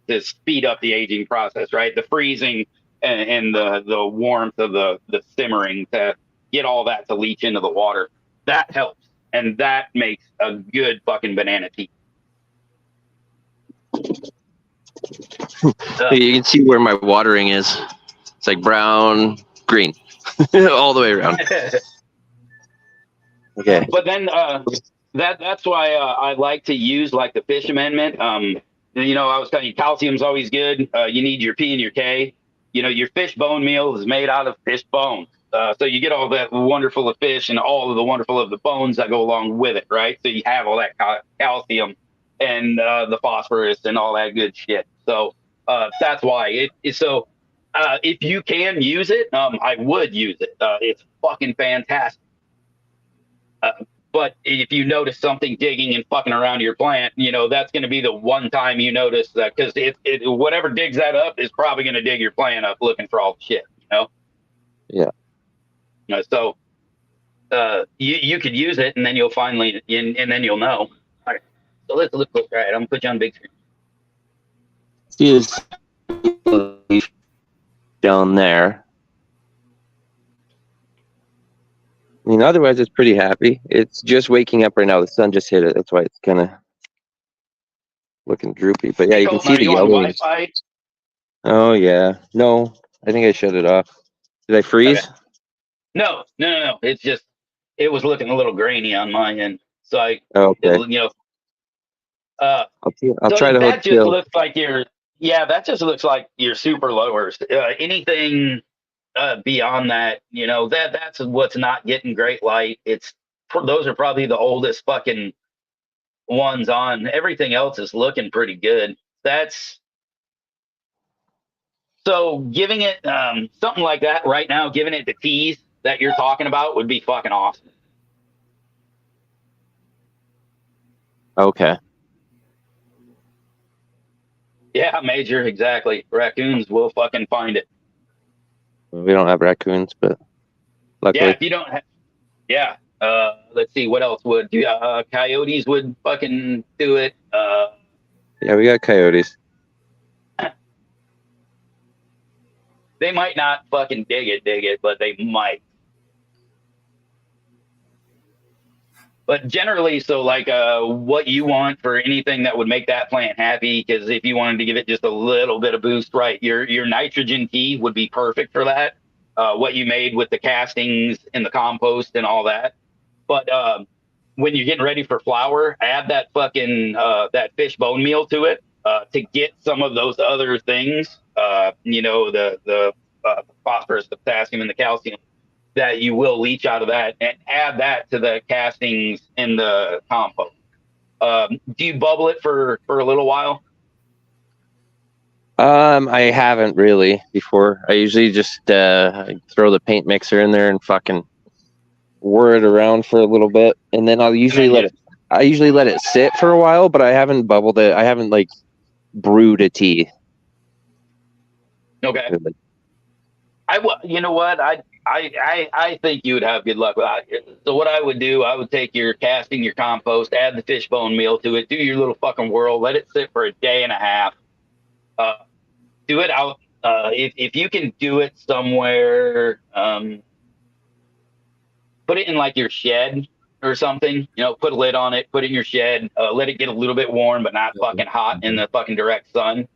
to speed up the aging process, right? The freezing and the warmth of the simmering to get all that to leach into the water, that helps, and that makes a good fucking banana tea. You can see where my watering is. It's like brown, green, all the way around. Okay. But then that's why I like to use like the fish amendment. I was telling you, calcium's always good. You need your P and your K. Your fish bone meal is made out of fish bones. So you get all that wonderful of fish and all of the wonderful of the bones that go along with it, right? So you have all that calcium and the phosphorus and all that good shit. So that's why so if you can use it, I would use it. It's fucking fantastic. But if you notice something digging and fucking around your plant, that's going to be the one time you notice that, because whatever digs that up is probably going to dig your plant up looking for all the shit, Yeah. So you could use it, and then you'll finally, and then you'll know. All right. So let's look. All right, I'm going to put you on big screen. See this down there. I mean, otherwise it's pretty happy. It's just waking up right now. The sun just hit it. That's why it's kind of looking droopy. But yeah, you can see the yellows. Oh yeah. No, I think I shut it off. Did I freeze? Okay. No. It's just it was looking a little grainy on my end. So I'll try to hold that just still. looks like that just looks like your super lowers. Anything beyond that, that's what's not getting great light. Those are probably the oldest fucking ones on. Everything else is looking pretty good. So giving it something like that right now, giving it the teas that you're talking about would be fucking awesome. Okay. Yeah, Major, exactly. Raccoons will fucking find it. We don't have raccoons, but luckily. Yeah, if you don't have, yeah. Let's see, what else would do? Coyotes would fucking do it. Yeah, we got coyotes. They might not fucking dig it, but they might. But generally, so like what you want for anything that would make that plant happy, because if you wanted to give it just a little bit of boost, right, your nitrogen tea would be perfect for that. What you made with the castings and the compost and all that. But when you're getting ready for flower, add that fucking that fish bone meal to it to get some of those other things. The phosphorus, the potassium, and the calcium that you will leach out of that, and add that to the castings in the compost. Do you bubble it for a little while? I haven't really before. I usually just throw the paint mixer in there and fucking whir it around for a little bit, and then I usually let it sit for a while, but I haven't bubbled it. I haven't like brewed a tea. Okay. You know what? I think you would have good luck with that. So what I would do, I would take your casting, your compost, add the fish bone meal to it, do your little fucking whirl, let it sit for a day and a half. Do it out. If you can do it somewhere, put it in like your shed or something. Put a lid on it, put it in your shed, let it get a little bit warm, but not fucking hot in the fucking direct sun.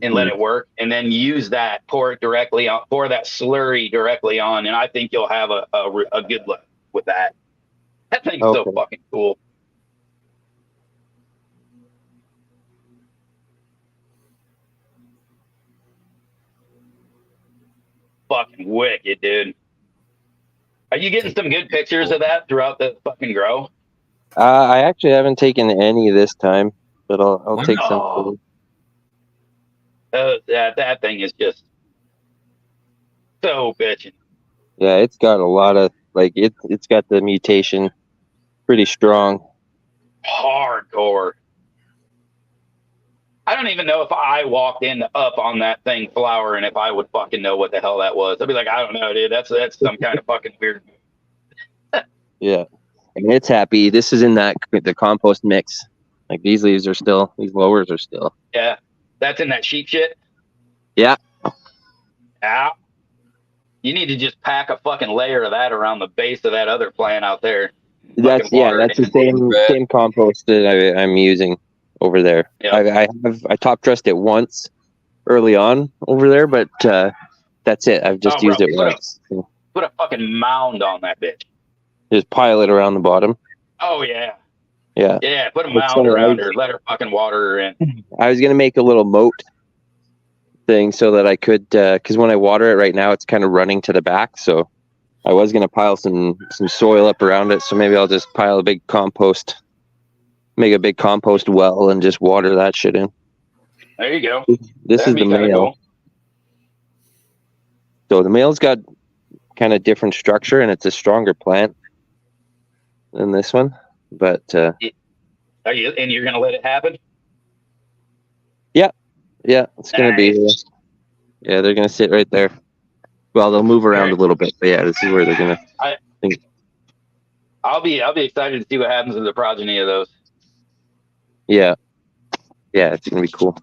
And let it work, and then use that. Pour it directly on. Pour that slurry directly on, and I think you'll have a good look with that. That thing's so fucking cool. Fucking wicked, dude. Are you getting some good pictures of that throughout the fucking grow? I actually haven't taken any this time, but I'll take some. That thing is just so bitchin'. Yeah, it's got a lot of it's got the mutation pretty strong. Hardcore. I don't even know if I walked up on that thing flowering if I would fucking know what the hell that was. I'd be like, I don't know, dude. That's some kind of fucking weird. Yeah, and it's happy. This is in the compost mix. Like these lowers are still. Yeah, that's in that sheep shit. Yeah. Yeah. You need to just pack a fucking layer of that around the base of that other plant out there. That's the same compost that I'm using over there. Yep. I top dressed it once early on over there, but that's it. I've just used it once. Put a fucking mound on that bitch. Just pile it around the bottom. Oh yeah. Yeah. Yeah, put a mound around her. Let her fucking water her in. I was gonna make a little moat thing so that I could, because when I water it right now, it's kind of running to the back. So I was gonna pile some soil up around it. So maybe I'll just pile a big compost, make a big compost well, and just water that shit in. There you go. This is the male. Cool. So the male's got kind of different structure, and it's a stronger plant than this one. But and you're gonna let it happen? Yeah, it's gonna be. Yeah, they're gonna sit right there. Well, they'll move around a little bit, but yeah, this is where they're gonna. I'll be excited to see what happens to the progeny of those. Yeah, it's gonna be cool.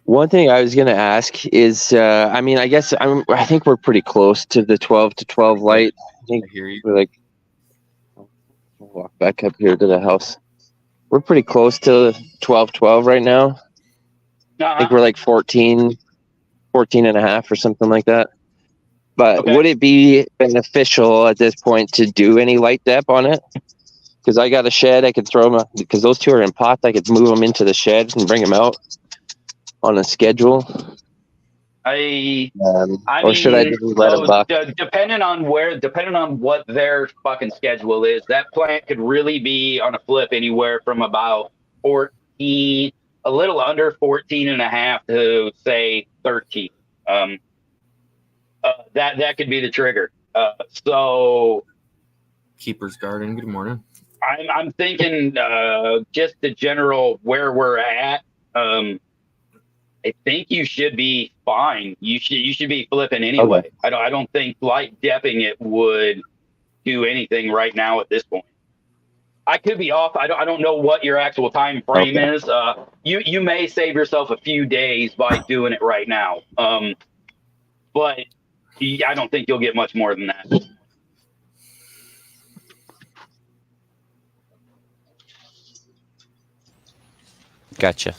One thing I was gonna ask is, I think we're pretty close to the 12 to 12 light. I think we're like. I'll walk back up here to the house. We're pretty close to 12 right now. I think we're like 14 and a half or something like that. But would it be beneficial at this point to do any light dep on it? Because I got a shed, I could throw them, because those two are in pots, I could move them into the shed and bring them out on a schedule. Or should I just let them buck? Depending on what their fucking schedule is, that plant could really be on a flip anywhere from about 14, a little under 14 and a half to say 13. That could be the trigger. So Keeper's Garden. Good morning. I'm thinking just the general where we're at. I think you should be fine. You should be flipping anyway. Okay. I don't think light depping it would do anything right now at this point. I could be off. I don't know what your actual time frame is. You may save yourself a few days by doing it right now. But I don't think you'll get much more than that. Gotcha.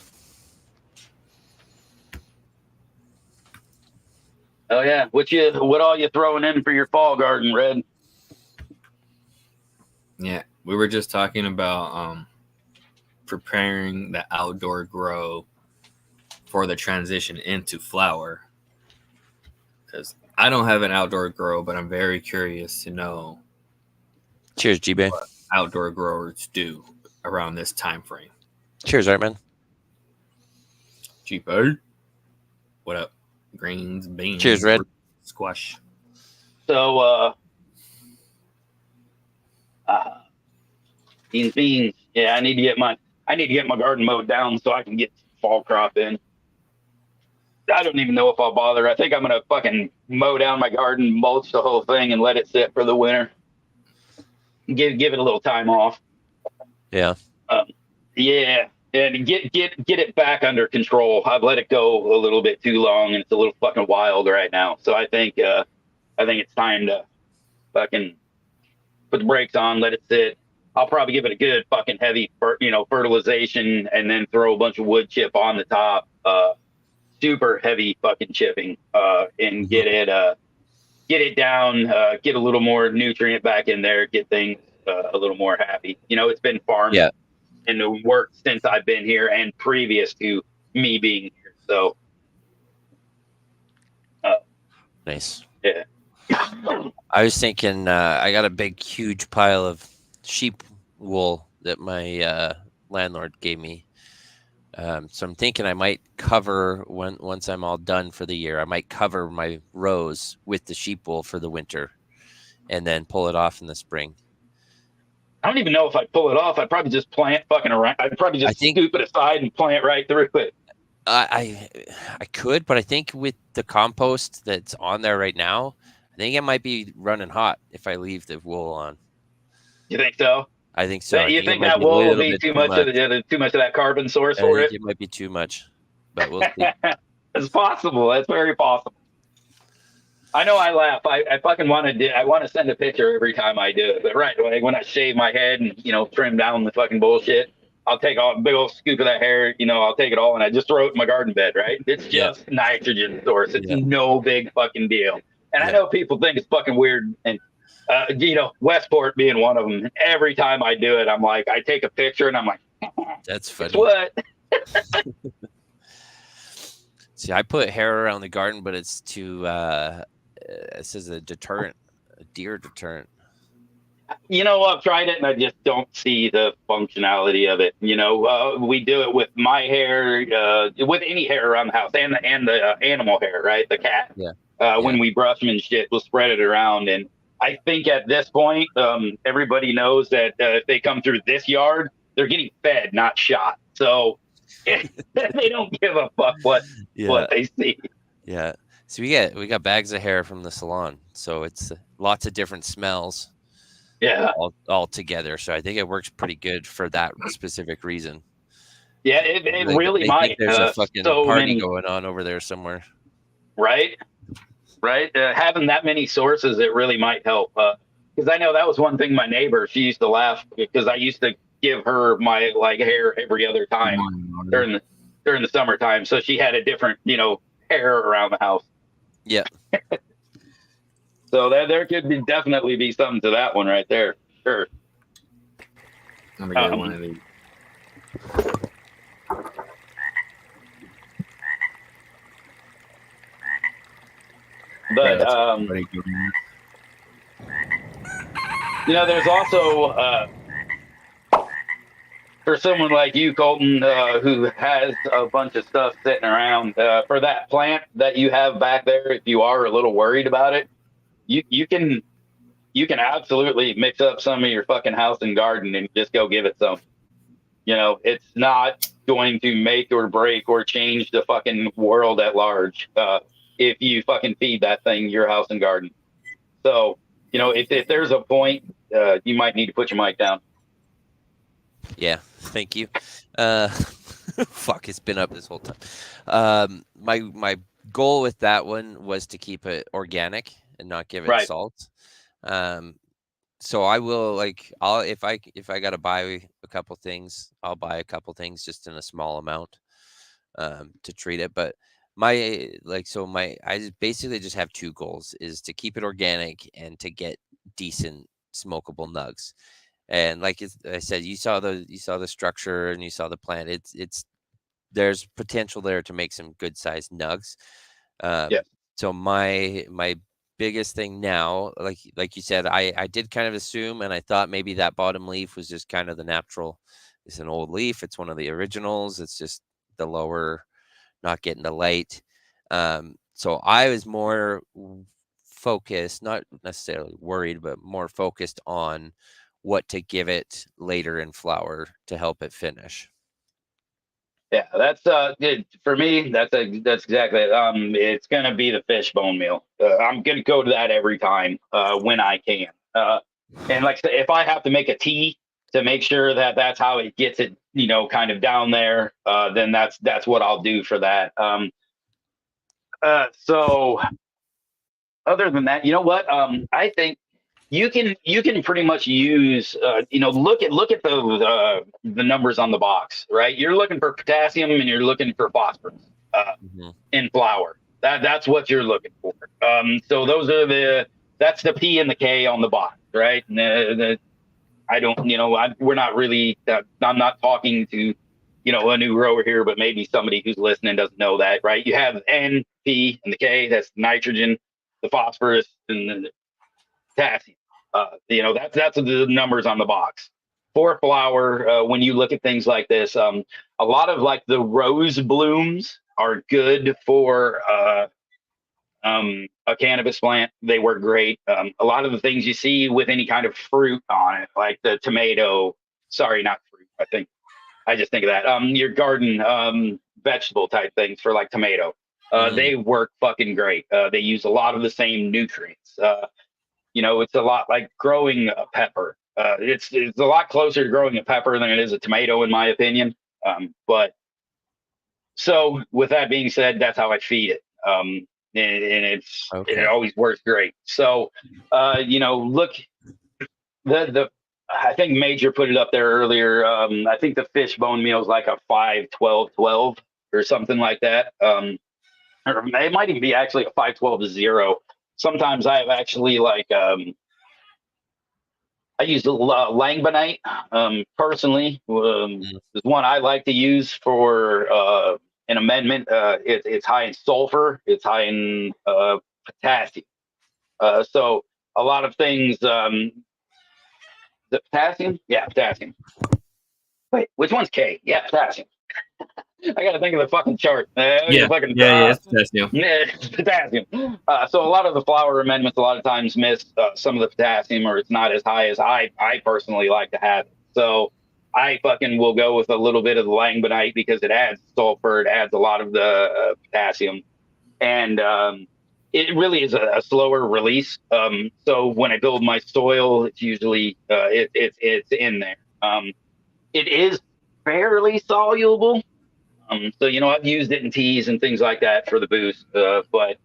Oh yeah, what all you throwing in for your fall garden, Red? Yeah, we were just talking about preparing the outdoor grow for the transition into flower. Because I don't have an outdoor grow, but I'm very curious to know. Cheers, G-Bay. What outdoor growers do around this time frame. Cheers, Artman. G-Bay. What up? Greens, beans. Cheers, Red. Squash. So, beans. Yeah, I need to get my garden mowed down so I can get fall crop in. I don't even know if I'll bother. I think I'm gonna fucking mow down my garden, mulch the whole thing, and let it sit for the winter. Give it a little time off. Yeah. Yeah, and get it back under control. I've let it go a little bit too long, and it's a little fucking wild right now. So I think it's time to fucking put the brakes on, let it sit. I'll probably give it a good fucking heavy, fertilization, and then throw a bunch of wood chip on the top. Super heavy fucking chipping, and get it down, get a little more nutrient back in there, get things a little more happy. It's been farming and the work since I've been here and previous to me being here. So, nice. Yeah. I was thinking, I got a big, huge pile of sheep wool that my landlord gave me. So I'm thinking I might cover once I'm all done for the year. I might cover my rows with the sheep wool for the winter, and then pull it off in the spring. I don't even know if I'd pull it off. I'd probably just plant fucking around. I'd probably just scoop it aside and plant right through it. I could, but I think with the compost that's on there right now, I think it might be running hot if I leave the wool on. You think so? I think so. You think that wool will be too much of that carbon source for it? It might be too much, but we'll see. It's possible. That's very possible. I know I laugh. I fucking want to send a picture every time I do it. But right, when I shave my head and trim down the fucking bullshit, I'll take a big old scoop of that hair. I'll take it all and I just throw it in my garden bed. Right? It's just nitrogen source. It's no big fucking deal. And I know people think it's fucking weird, and Westport being one of them. Every time I do it, I'm like, I take a picture and I'm like, that's funny. What? See, I put hair around the garden, but it's to it says a deterrent, a deer deterrent. I've tried it and I just don't see the functionality of it. We do it with my hair, with any hair around the house, and the animal hair, right? The cat. Yeah. When we brush them and shit, we'll spread it around. And I think at this point, everybody knows that if they come through this yard, they're getting fed, not shot. So they don't give a fuck what they see. Yeah. So we got bags of hair from the salon. So it's lots of different smells. Yeah. All together. So I think it works pretty good for that specific reason. Yeah, it really might. There's a fucking party going on over there somewhere. Right. Having that many sources, it really might help. Because I know that was one thing my neighbor, she used to laugh because I used to give her my hair every other time during the summertime. So she had a different, hair around the house. Yeah. So there could definitely be something to that one right there. Sure. I'm gonna get one of these. But there's also for someone like you, Colton, who has a bunch of stuff sitting around, for that plant that you have back there, if you are a little worried about it, you can absolutely mix up some of your fucking house and garden and just go give it some. It's not going to make or break or change the fucking world at large if you fucking feed that thing your house and garden. So, if there's a point, you might need to put your mic down. Yeah, thank you. Fuck, it's been up this whole time. My goal with that one was to keep it organic and not give it salt. So I will if I gotta buy a couple things, I'll buy a couple things just in a small amount to treat it. But I basically just have two goals: is to keep it organic and to get decent smokable nugs. And I said, you saw the structure and you saw the plant. It's there's potential there to make some good sized nugs. Yeah. So my biggest thing now, like you said, I did kind of assume, and I thought maybe that bottom leaf was just kind of the natural. It's an old leaf. It's one of the originals. It's just the lower not getting the light. So I was more focused, not necessarily worried, but more focused on what to give it later in flower to help it finish. Yeah, that's for me. That's exactly it. It's gonna be the fish bone meal. I'm gonna go to that every time when I can. And like I said, if I have to make a tea to make sure that that's how it gets it, kind of down there, then that's what I'll do for that. So other than that, you know what? I think you can pretty much use look at the numbers on the box, right? You're looking for potassium and you're looking for phosphorus in flour. That's what you're looking for. So that's the P and the K on the box, right? And I don't, we're not really. I'm not talking to a new grower here, but maybe somebody who's listening doesn't know that, right? You have N, P, and the K. That's nitrogen, the phosphorus, and the potassium. That's the numbers on the box for flower. When you look at things like this, a lot of like the rose blooms are good for a cannabis plant. They work great. A lot of the things you see with any kind of fruit on it, like the tomato, sorry, not fruit. I just think of that. Your garden vegetable type things for like tomato. They work fucking great. They use a lot of the same nutrients. It's a lot like growing a pepper. It's a lot closer to growing a pepper than it is a tomato, in my opinion. But so with that being said, that's how I feed it. And it always works great. So, look, I think Major put it up there earlier. I think the fish bone meal is like a 5-12-12 or something like that. Or it might even be actually a 5-12-0. Sometimes I have actually I use langbonite personally. There's one I like to use for an amendment. It's high in sulfur. It's high in potassium. So a lot of things. The potassium? Yeah, potassium. Wait, which one's K? Yeah, potassium. I gotta think of the fucking chart. It's potassium. Yeah, it's potassium. So a lot of the flower amendments, a lot of times miss some of the potassium, or it's not as high as I personally like to have it. So I fucking will go with a little bit of the langbonite because it adds sulfur, it adds a lot of the potassium, and it really is a slower release. So when I build my soil, it's usually it's in there. It is fairly soluble. So I've used it in teas and things like that for the boost. But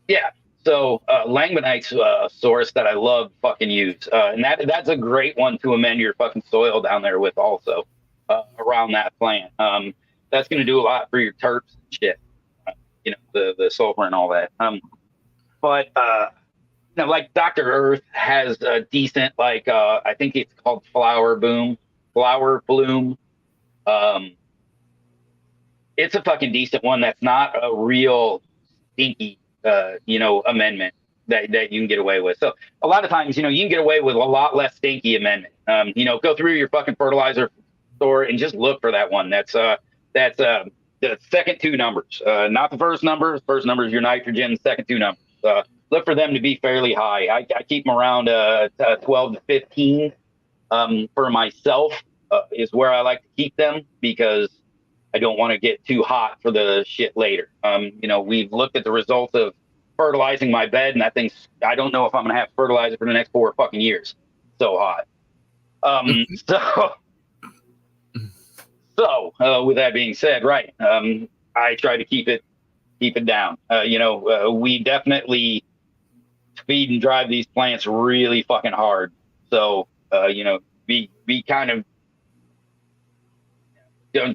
yeah. So langbonite's a source that I love fucking use, and that's a great one to amend your fucking soil down there with also around that plant. That's going to do a lot for your terps and shit. The sulfur and all that. But like Dr. Earth has a decent I think it's called Flower Bloom. It's a fucking decent one that's not a real stinky amendment that you can get away with. So a lot of times, you can get away with a lot less stinky amendment. Go through your fucking fertilizer store and just look for that one. That's the second two numbers, not the first number. First number is your nitrogen. Second two numbers. Look for them to be fairly high. I keep them around 12 to 15 for myself is where I like to keep them because I don't want to get too hot for the shit later. We've looked at the results of fertilizing my bed, and I don't know if I'm going to have fertilizer for the next 4 fucking years. So hot. So with that being said, right, I try to keep it down. We definitely feed and drive these plants really fucking hard. So, be kind of,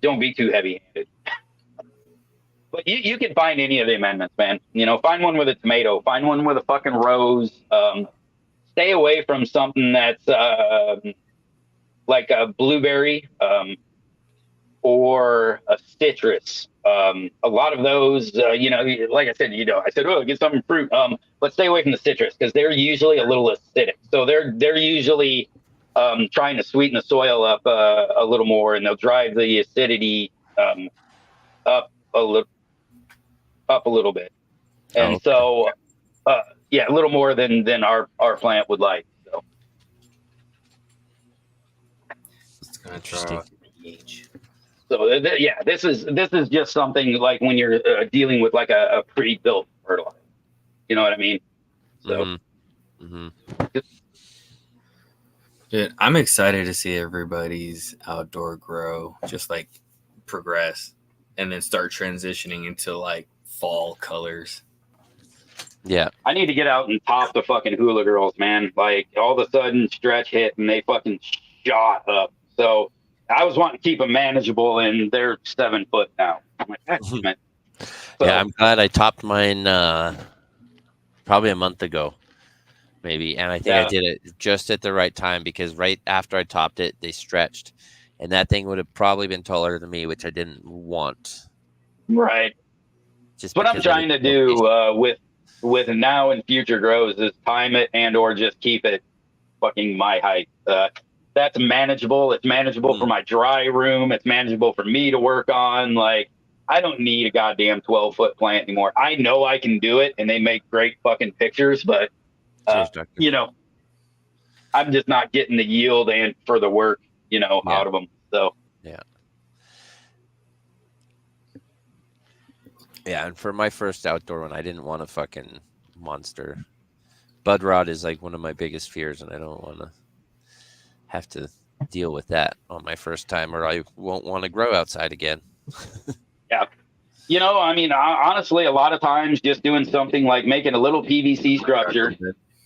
don't be too heavy-handed. But you can find any of the amendments, man. Find one with a tomato, find one with a fucking rose. Stay away from something that's like a blueberry or a citrus. A lot of those, like I said, I said, oh, get some fruit. But stay away from the citrus because they're usually a little acidic. So they're usually trying to sweeten the soil up a little more, and they'll drive the acidity up a little bit. And so, a little more than our plant would like. So it's gonna draw pH. So this is just something like when you're dealing with like a pre-built fertilizer. You know what I mean? So, Dude, I'm excited to see everybody's outdoor grow just like progress and then start transitioning into like fall colors. Yeah. I need to get out and top the fucking hula girls, man. Like all of a sudden stretch hit and they fucking shot up. So I was wanting to keep them manageable and they're 7 foot now. I'm like, man. So, yeah, I'm glad I topped mine probably a month ago, maybe. And I think I did it just at the right time because right after I topped it, they stretched. And that thing would have probably been taller than me, which I didn't want. Right. Just what I'm trying to do with now and future grows is time it and or just keep it fucking my height. That's manageable. It's manageable for my dry room. It's manageable for me to work on. Like, I don't need a goddamn 12-foot plant anymore. I know I can do it, and they make great fucking pictures, but, I'm just not getting the yield and for the work, out of them. So, Yeah, and for my first outdoor one, I didn't want a fucking monster. Bud rot is like one of my biggest fears, and I don't want to have to deal with that on my first time, or I won't want to grow outside again. Yeah. I mean, honestly, a lot of times just doing something like making a little PVC structure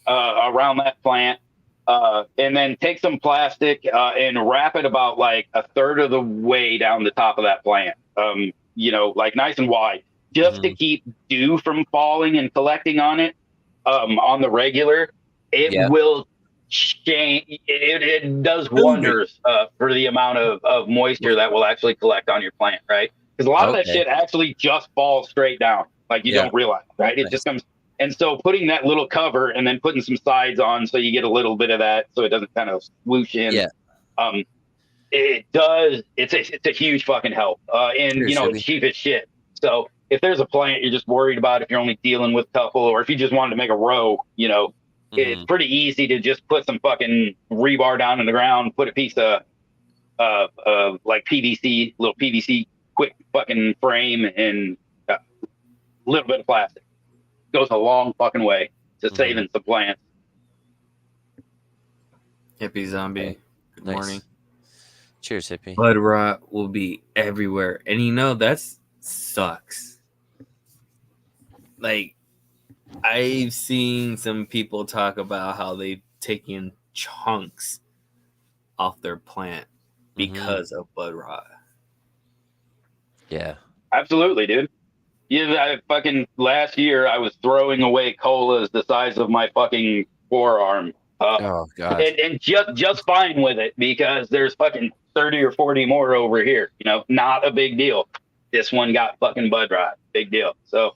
around that plant, and then take some plastic and wrap it about like a third of the way down the top of that plant, like nice and wide, just to keep dew from falling and collecting on it on the regular. It will change. It does wonders for the amount of moisture that will actually collect on your plant, right? Because a lot of that shit actually just falls straight down, like you don't realize, right? It just comes. And so putting that little cover and then putting some sides on so you get a little bit of that so it doesn't kind of swoosh in. Yeah. It does. It's a huge fucking help. And it's cheap as shit. So if there's a plant you're just worried about, if you're only dealing with a couple, or if you just wanted to make a row, it's pretty easy to just put some fucking rebar down in the ground, put a piece of like PVC, little PVC quick fucking frame, and a little bit of plastic. Goes a long fucking way to saving some plants. Hippie Zombie, good morning. Cheers, Hippie. Bud rot will be everywhere, and that sucks. Like, I've seen some people talk about how they've taken chunks off their plant because of bud rot. Yeah, absolutely, dude. Yeah, fucking last year I was throwing away colas the size of my fucking forearm. Oh god! And just fine with it because there's fucking 30 or 40 more over here. Not a big deal. This one got fucking bud rot. Big deal. So,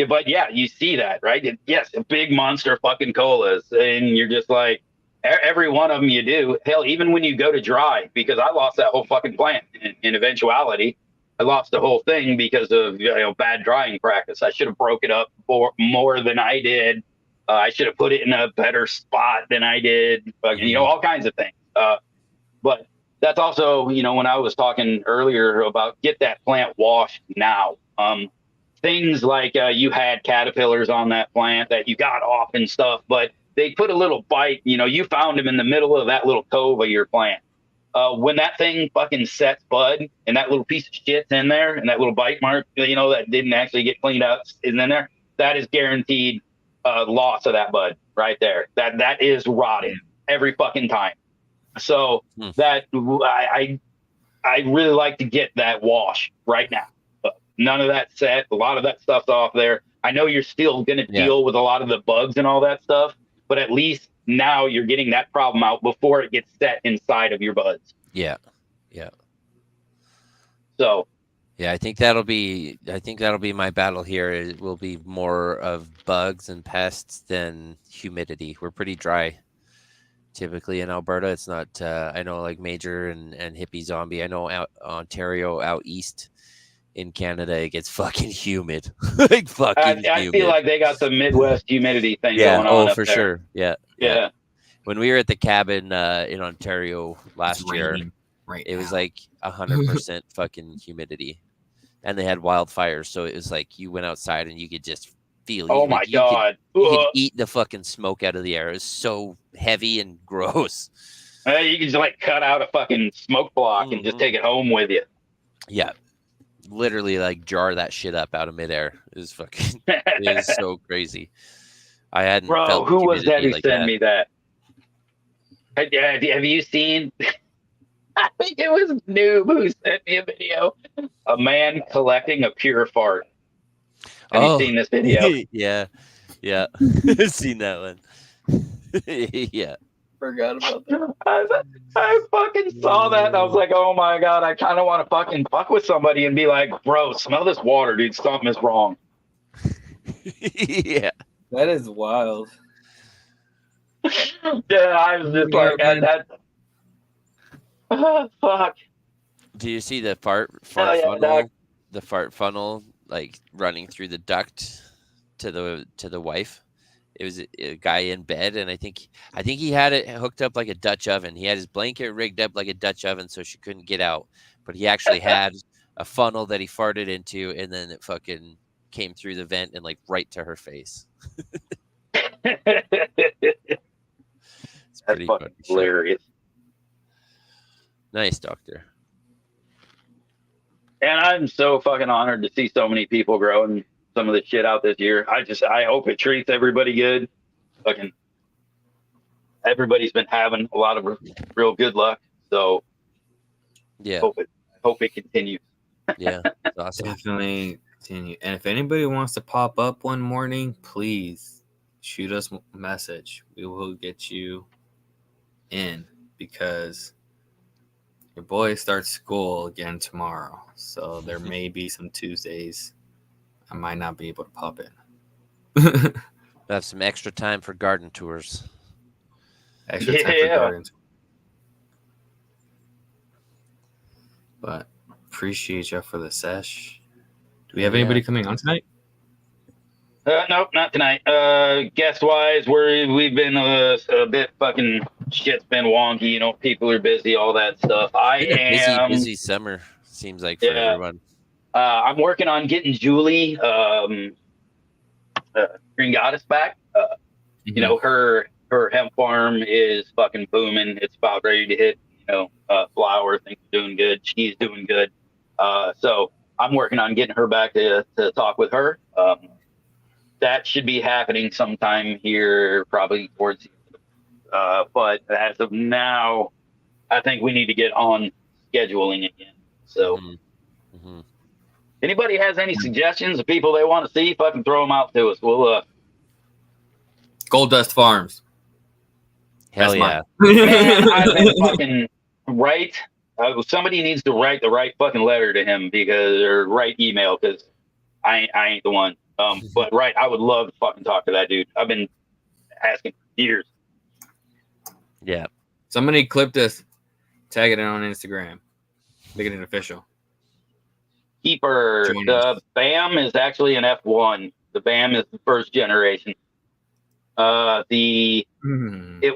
but you see that, right? Yes, a big monster fucking colas, and you're just like, every one of them you do. Hell, even when you go to dry, because I lost that whole fucking plant in eventuality. I lost the whole thing because of bad drying practice. I should have broke it up more than I did. I should have put it in a better spot than I did. All kinds of things. But that's also, when I was talking earlier about get that plant washed now. Things like you had caterpillars on that plant that you got off and stuff, but they put a little bite. You found them in the middle of that little cove of your plant. When that thing fucking sets bud and that little piece of shit's in there and that little bite mark, that didn't actually get cleaned out is in there, that is guaranteed loss of that bud. right there. That is rotted every fucking time. So that I really like to get that wash right now. But none of that set. A lot of that stuff's off there. I know you're still going to deal with a lot of the bugs and all that stuff, but at least now you're getting that problem out before it gets set inside of your buds. Yeah. So. Yeah, I think that'll be my battle here. It will be more of bugs and pests than humidity. We're pretty dry. Typically in Alberta, it's not. I know like Major and Hippie Zombie. I know Ontario out east in Canada, it gets fucking humid. Like fucking humid. I feel like they got the Midwest humidity thing going on. Oh, for there. sure. Yeah. When we were at the cabin in Ontario last year, it was like 100% fucking humidity, and they had wildfires. So it was like you went outside and you could just feel. Oh my God! You could eat the fucking smoke out of the air. It was so heavy and gross. You can just like cut out a fucking smoke block and just take it home with you. Yeah, literally like jar that shit up out of midair. It was fucking. It was so crazy. I hadn't. Bro, felt who was that who like sent me that? Have you seen? I think it was Noob who sent me a video. A man collecting a pure fart. Have you seen this video? Yeah. I've seen that one. Yeah. Forgot about that. I fucking saw that and I was like, oh my God, I kind of want to fucking fuck with somebody and be like, bro, smell this water, dude. Something is wrong. Yeah. That is wild. Yeah, I was just like, fuck. Do you see the fart funnel? Doc. The fart funnel, like running through the duct to the wife. It was a guy in bed, and I think he had it hooked up like a Dutch oven. He had his blanket rigged up like a Dutch oven, so she couldn't get out. But he actually had a funnel that he farted into, and then it fucking came through the vent and like right to her face. It's pretty fucking hilarious. Nice, Doctor. And I'm so fucking honored to see so many people growing some of the shit out this year. I hope it treats everybody good. Fucking everybody's been having a lot of real good luck. So yeah, hope it continues. Yeah, that's awesome. Definitely continue. And if anybody wants to pop up one morning, please shoot us a message. We will get you in because your boy starts school again tomorrow. So there may be some Tuesdays I might not be able to pop in. Have some extra time for garden tours. Extra time for garden tours. But appreciate you for the sesh. Do we have anybody coming on tonight? Nope, not tonight. Guest wise, we've been a bit fucking shit's been wonky. You know, people are busy, all that stuff. I am busy summer. Seems like for everyone. I'm working on getting Julie, Green Goddess back. You know, her hemp farm is fucking booming. It's about ready to hit, flower. Things are doing good. She's doing good. So I'm working on getting her back to talk with her. That should be happening sometime here, probably towards. But as of now, I think we need to get on scheduling again. So. Mm-hmm. Anybody has any suggestions of people they want to see, fucking throw them out to us. We'll Gold Dust Farms. Hell yeah. Man, I've been fucking right. Somebody needs to write the right fucking letter to him or right email because I ain't the one. But right, I would love to fucking talk to that dude. I've been asking for years. Yeah. Somebody clip this, tag it in on Instagram, make it an official. Keeper. The BAM is actually an F1. The BAM is the first generation. It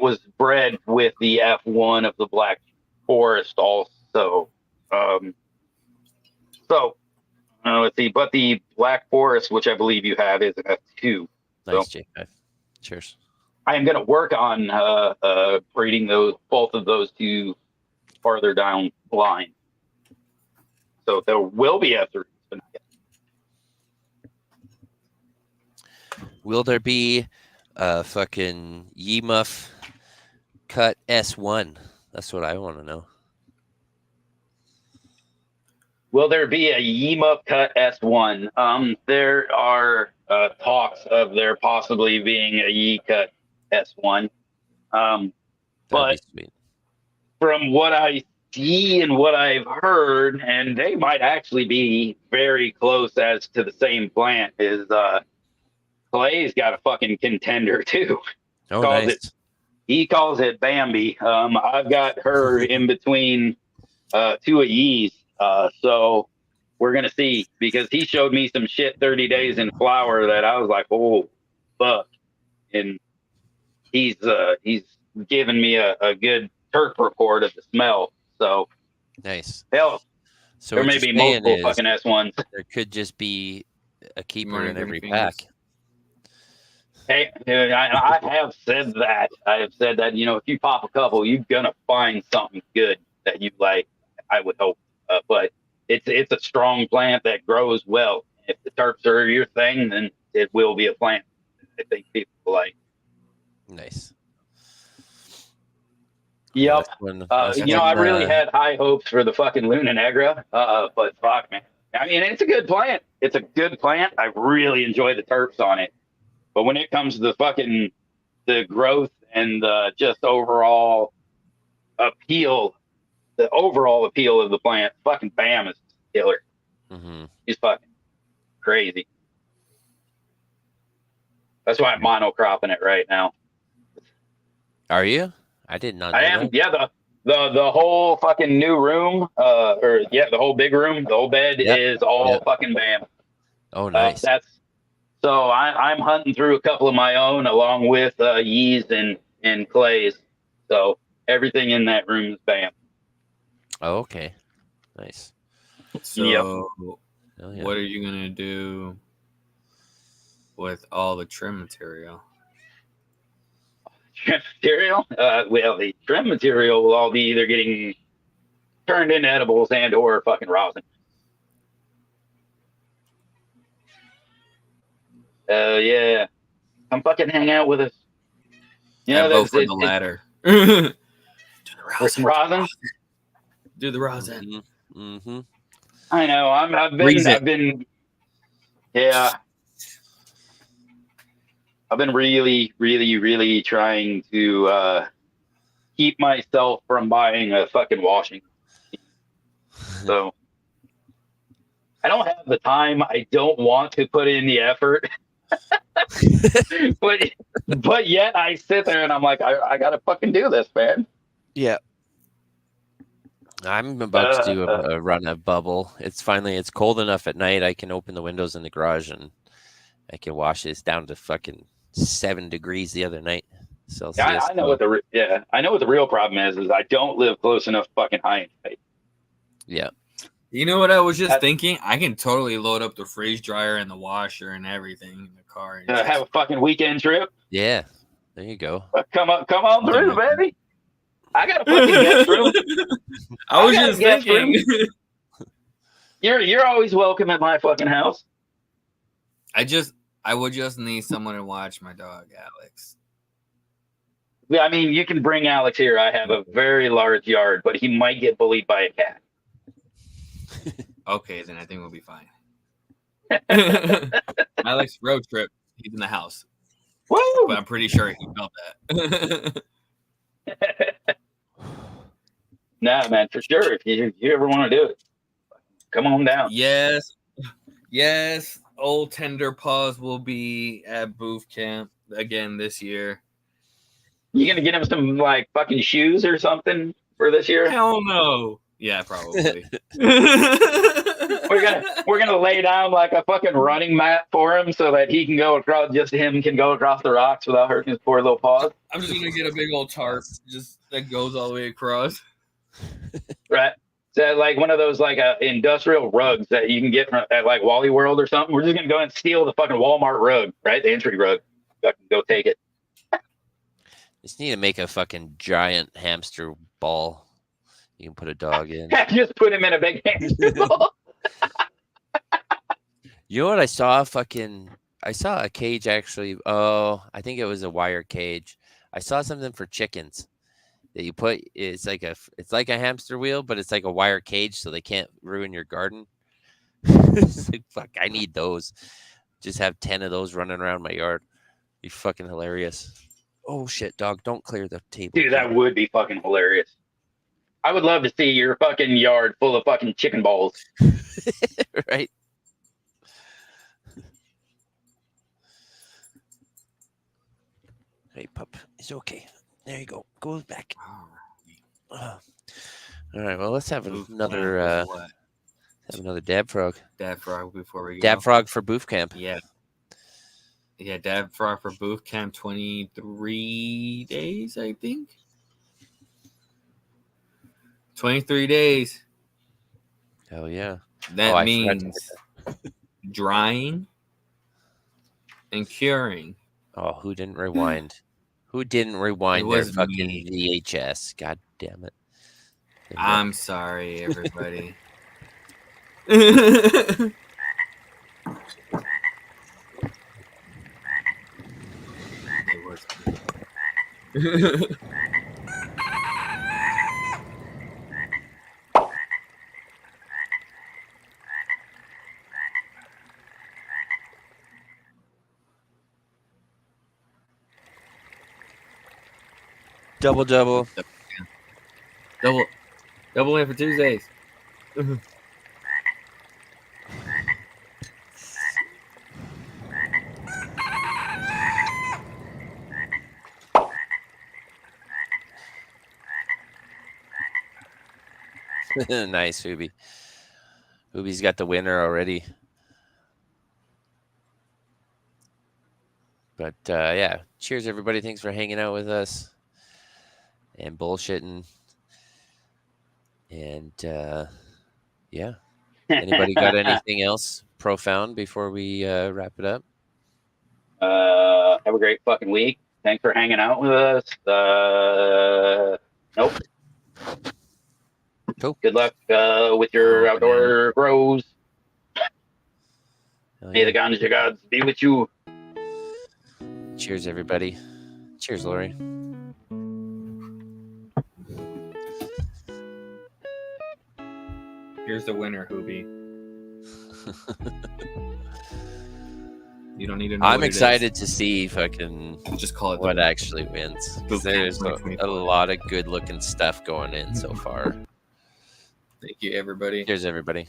was bred with the F1 of the Black Forest also. Let's see. But the Black Forest, which I believe you have, is an F2. Nice, J5. Cheers. I am going to work on breeding both of those two farther down the line. So there will be F3s. Will there be fucking Yemuff cut S1. That's what I want to know. Will there be a Yemup cut S1? There are talks of there possibly being a Ye cut S1. That'd But be sweet. from what I see and what I've heard, and they might actually be very close as to the same plant, is Clay's got a fucking contender too. Oh, calls nice. He calls it Bambi. I've got her in between two of Ye's. So we're gonna see, because he showed me some shit 30 days in flower that I was like, oh fuck. And he's given me a good terp report of the smell. So Nice. hell, So there what may you're be saying multiple is fucking S1s. there could just be a keeper Morning, in every green fingers. pack. Hey, I have said that. I have said that, if you pop a couple, you're gonna find something good that you like. I would hope, but it's a strong plant that grows well. If the terps are your thing, then it will be a plant I think people like. Nice. Yep. Last one, I really had high hopes for the fucking Luna Negra, but fuck, man. I mean, it's a good plant. It's a good plant. I really enjoy the terps on it. But when it comes to the growth and the just overall appeal, the overall appeal of the plant, fucking Bam is killer. Mm-hmm. He's fucking crazy. That's why I'm monocropping it right now. Are you? I did not know I am. that. Yeah, the whole fucking new room, the whole big room, the whole bed is all fucking Bam. Oh, nice. So I'm hunting through a couple of my own along with Yees and Clays. So everything in that room is Bam. Oh, okay. Nice. So Yeah. what are you going to do with all the trim material? Trim material? Well, the trim material will all be either getting turned into edibles and or fucking rosin. Yeah. Come fucking hang out with us. I vote for the latter. Do the rosin. Do the rosin. Mm-hmm. I know. I've been really, really, really trying to keep myself from buying a fucking washing machine. So I don't have the time. I don't want to put in the effort. but yet I sit there and I'm like, I gotta fucking do this, man. Yeah. I'm about to do a run of bubble. It's cold enough at night. I can open the windows in the garage and I can wash this down to fucking 7 degrees the other night. Celsius. I know what the real problem is I don't live close enough fucking high in height. Yeah. You know what I was just thinking? I can totally load up the freeze dryer and the washer and everything in the car. And have a fucking weekend trip. Yeah. There you go. Come on through, baby. I got a fucking guest room. I was just thinking. You're always welcome at my fucking house. I would just need someone to watch my dog, Alex. I mean, you can bring Alex here. I have a very large yard, but he might get bullied by a cat. Okay, then I think we'll be fine. Alex, road trip. He's in the house. Woo! But I'm pretty sure he felt that. Nah, man, for sure. If you ever want to do it, come on down. Yes. Old Tender Paws will be at Booth Camp again this year. You gonna get him some like fucking shoes or something for this year? Hell no. Yeah, probably. We're gonna lay down like a fucking running mat for him so that he can go across. Just him can go across the rocks without hurting his poor little paws. I'm just gonna get a big old tarp just that goes all the way across. Right. So like one of those like industrial rugs that you can get at like Wally World or something. We're just gonna go and steal the fucking Walmart rug, right? The entry rug. Go take it. Just need to make a fucking giant hamster ball. You can put a dog in. Just put him in a big hamster ball. You know what I saw? Fucking I saw a cage actually. Oh, I think it was a wire cage. I saw something for chickens that you put. It's like a hamster wheel, but it's like a wire cage, so they can't ruin your garden. It's like, fuck, I need those. Just have 10 of those running around my yard. Be fucking hilarious. Oh shit, dog! Don't clear the table. Dude, that would be fucking hilarious. I would love to see your fucking yard full of fucking chicken balls. Right? Hey, pup, it's okay. There you go. Go back. All right. Well, let's have another. Have another dab frog. Dab frog before we go. Dab frog for booth camp. Yeah. Yeah, dab frog for booth camp. 23 days, I think. 23 days. Hell yeah. That means drying and curing. Oh, who didn't rewind? Who didn't rewind their fucking me. VHS? God damn it. I'm sorry, everybody. It was double. Double in for Tuesdays. Nice, Hoobie. Hoobie's got the winner already. But yeah, cheers, everybody. Thanks for hanging out with us and bullshitting. And yeah, anybody got anything else profound before we wrap it up? Have a great fucking week. Thanks for hanging out with us. Nope. Cool. Good luck with your outdoor grows. May the ganja gods be with you. Cheers, everybody. Cheers, Lori. Here's the winner, Hoobie. You don't need to know. I'm excited to see fucking just call it what actually wins. Because there's a lot of good looking stuff going in so far. Thank you, everybody. Cheers, everybody.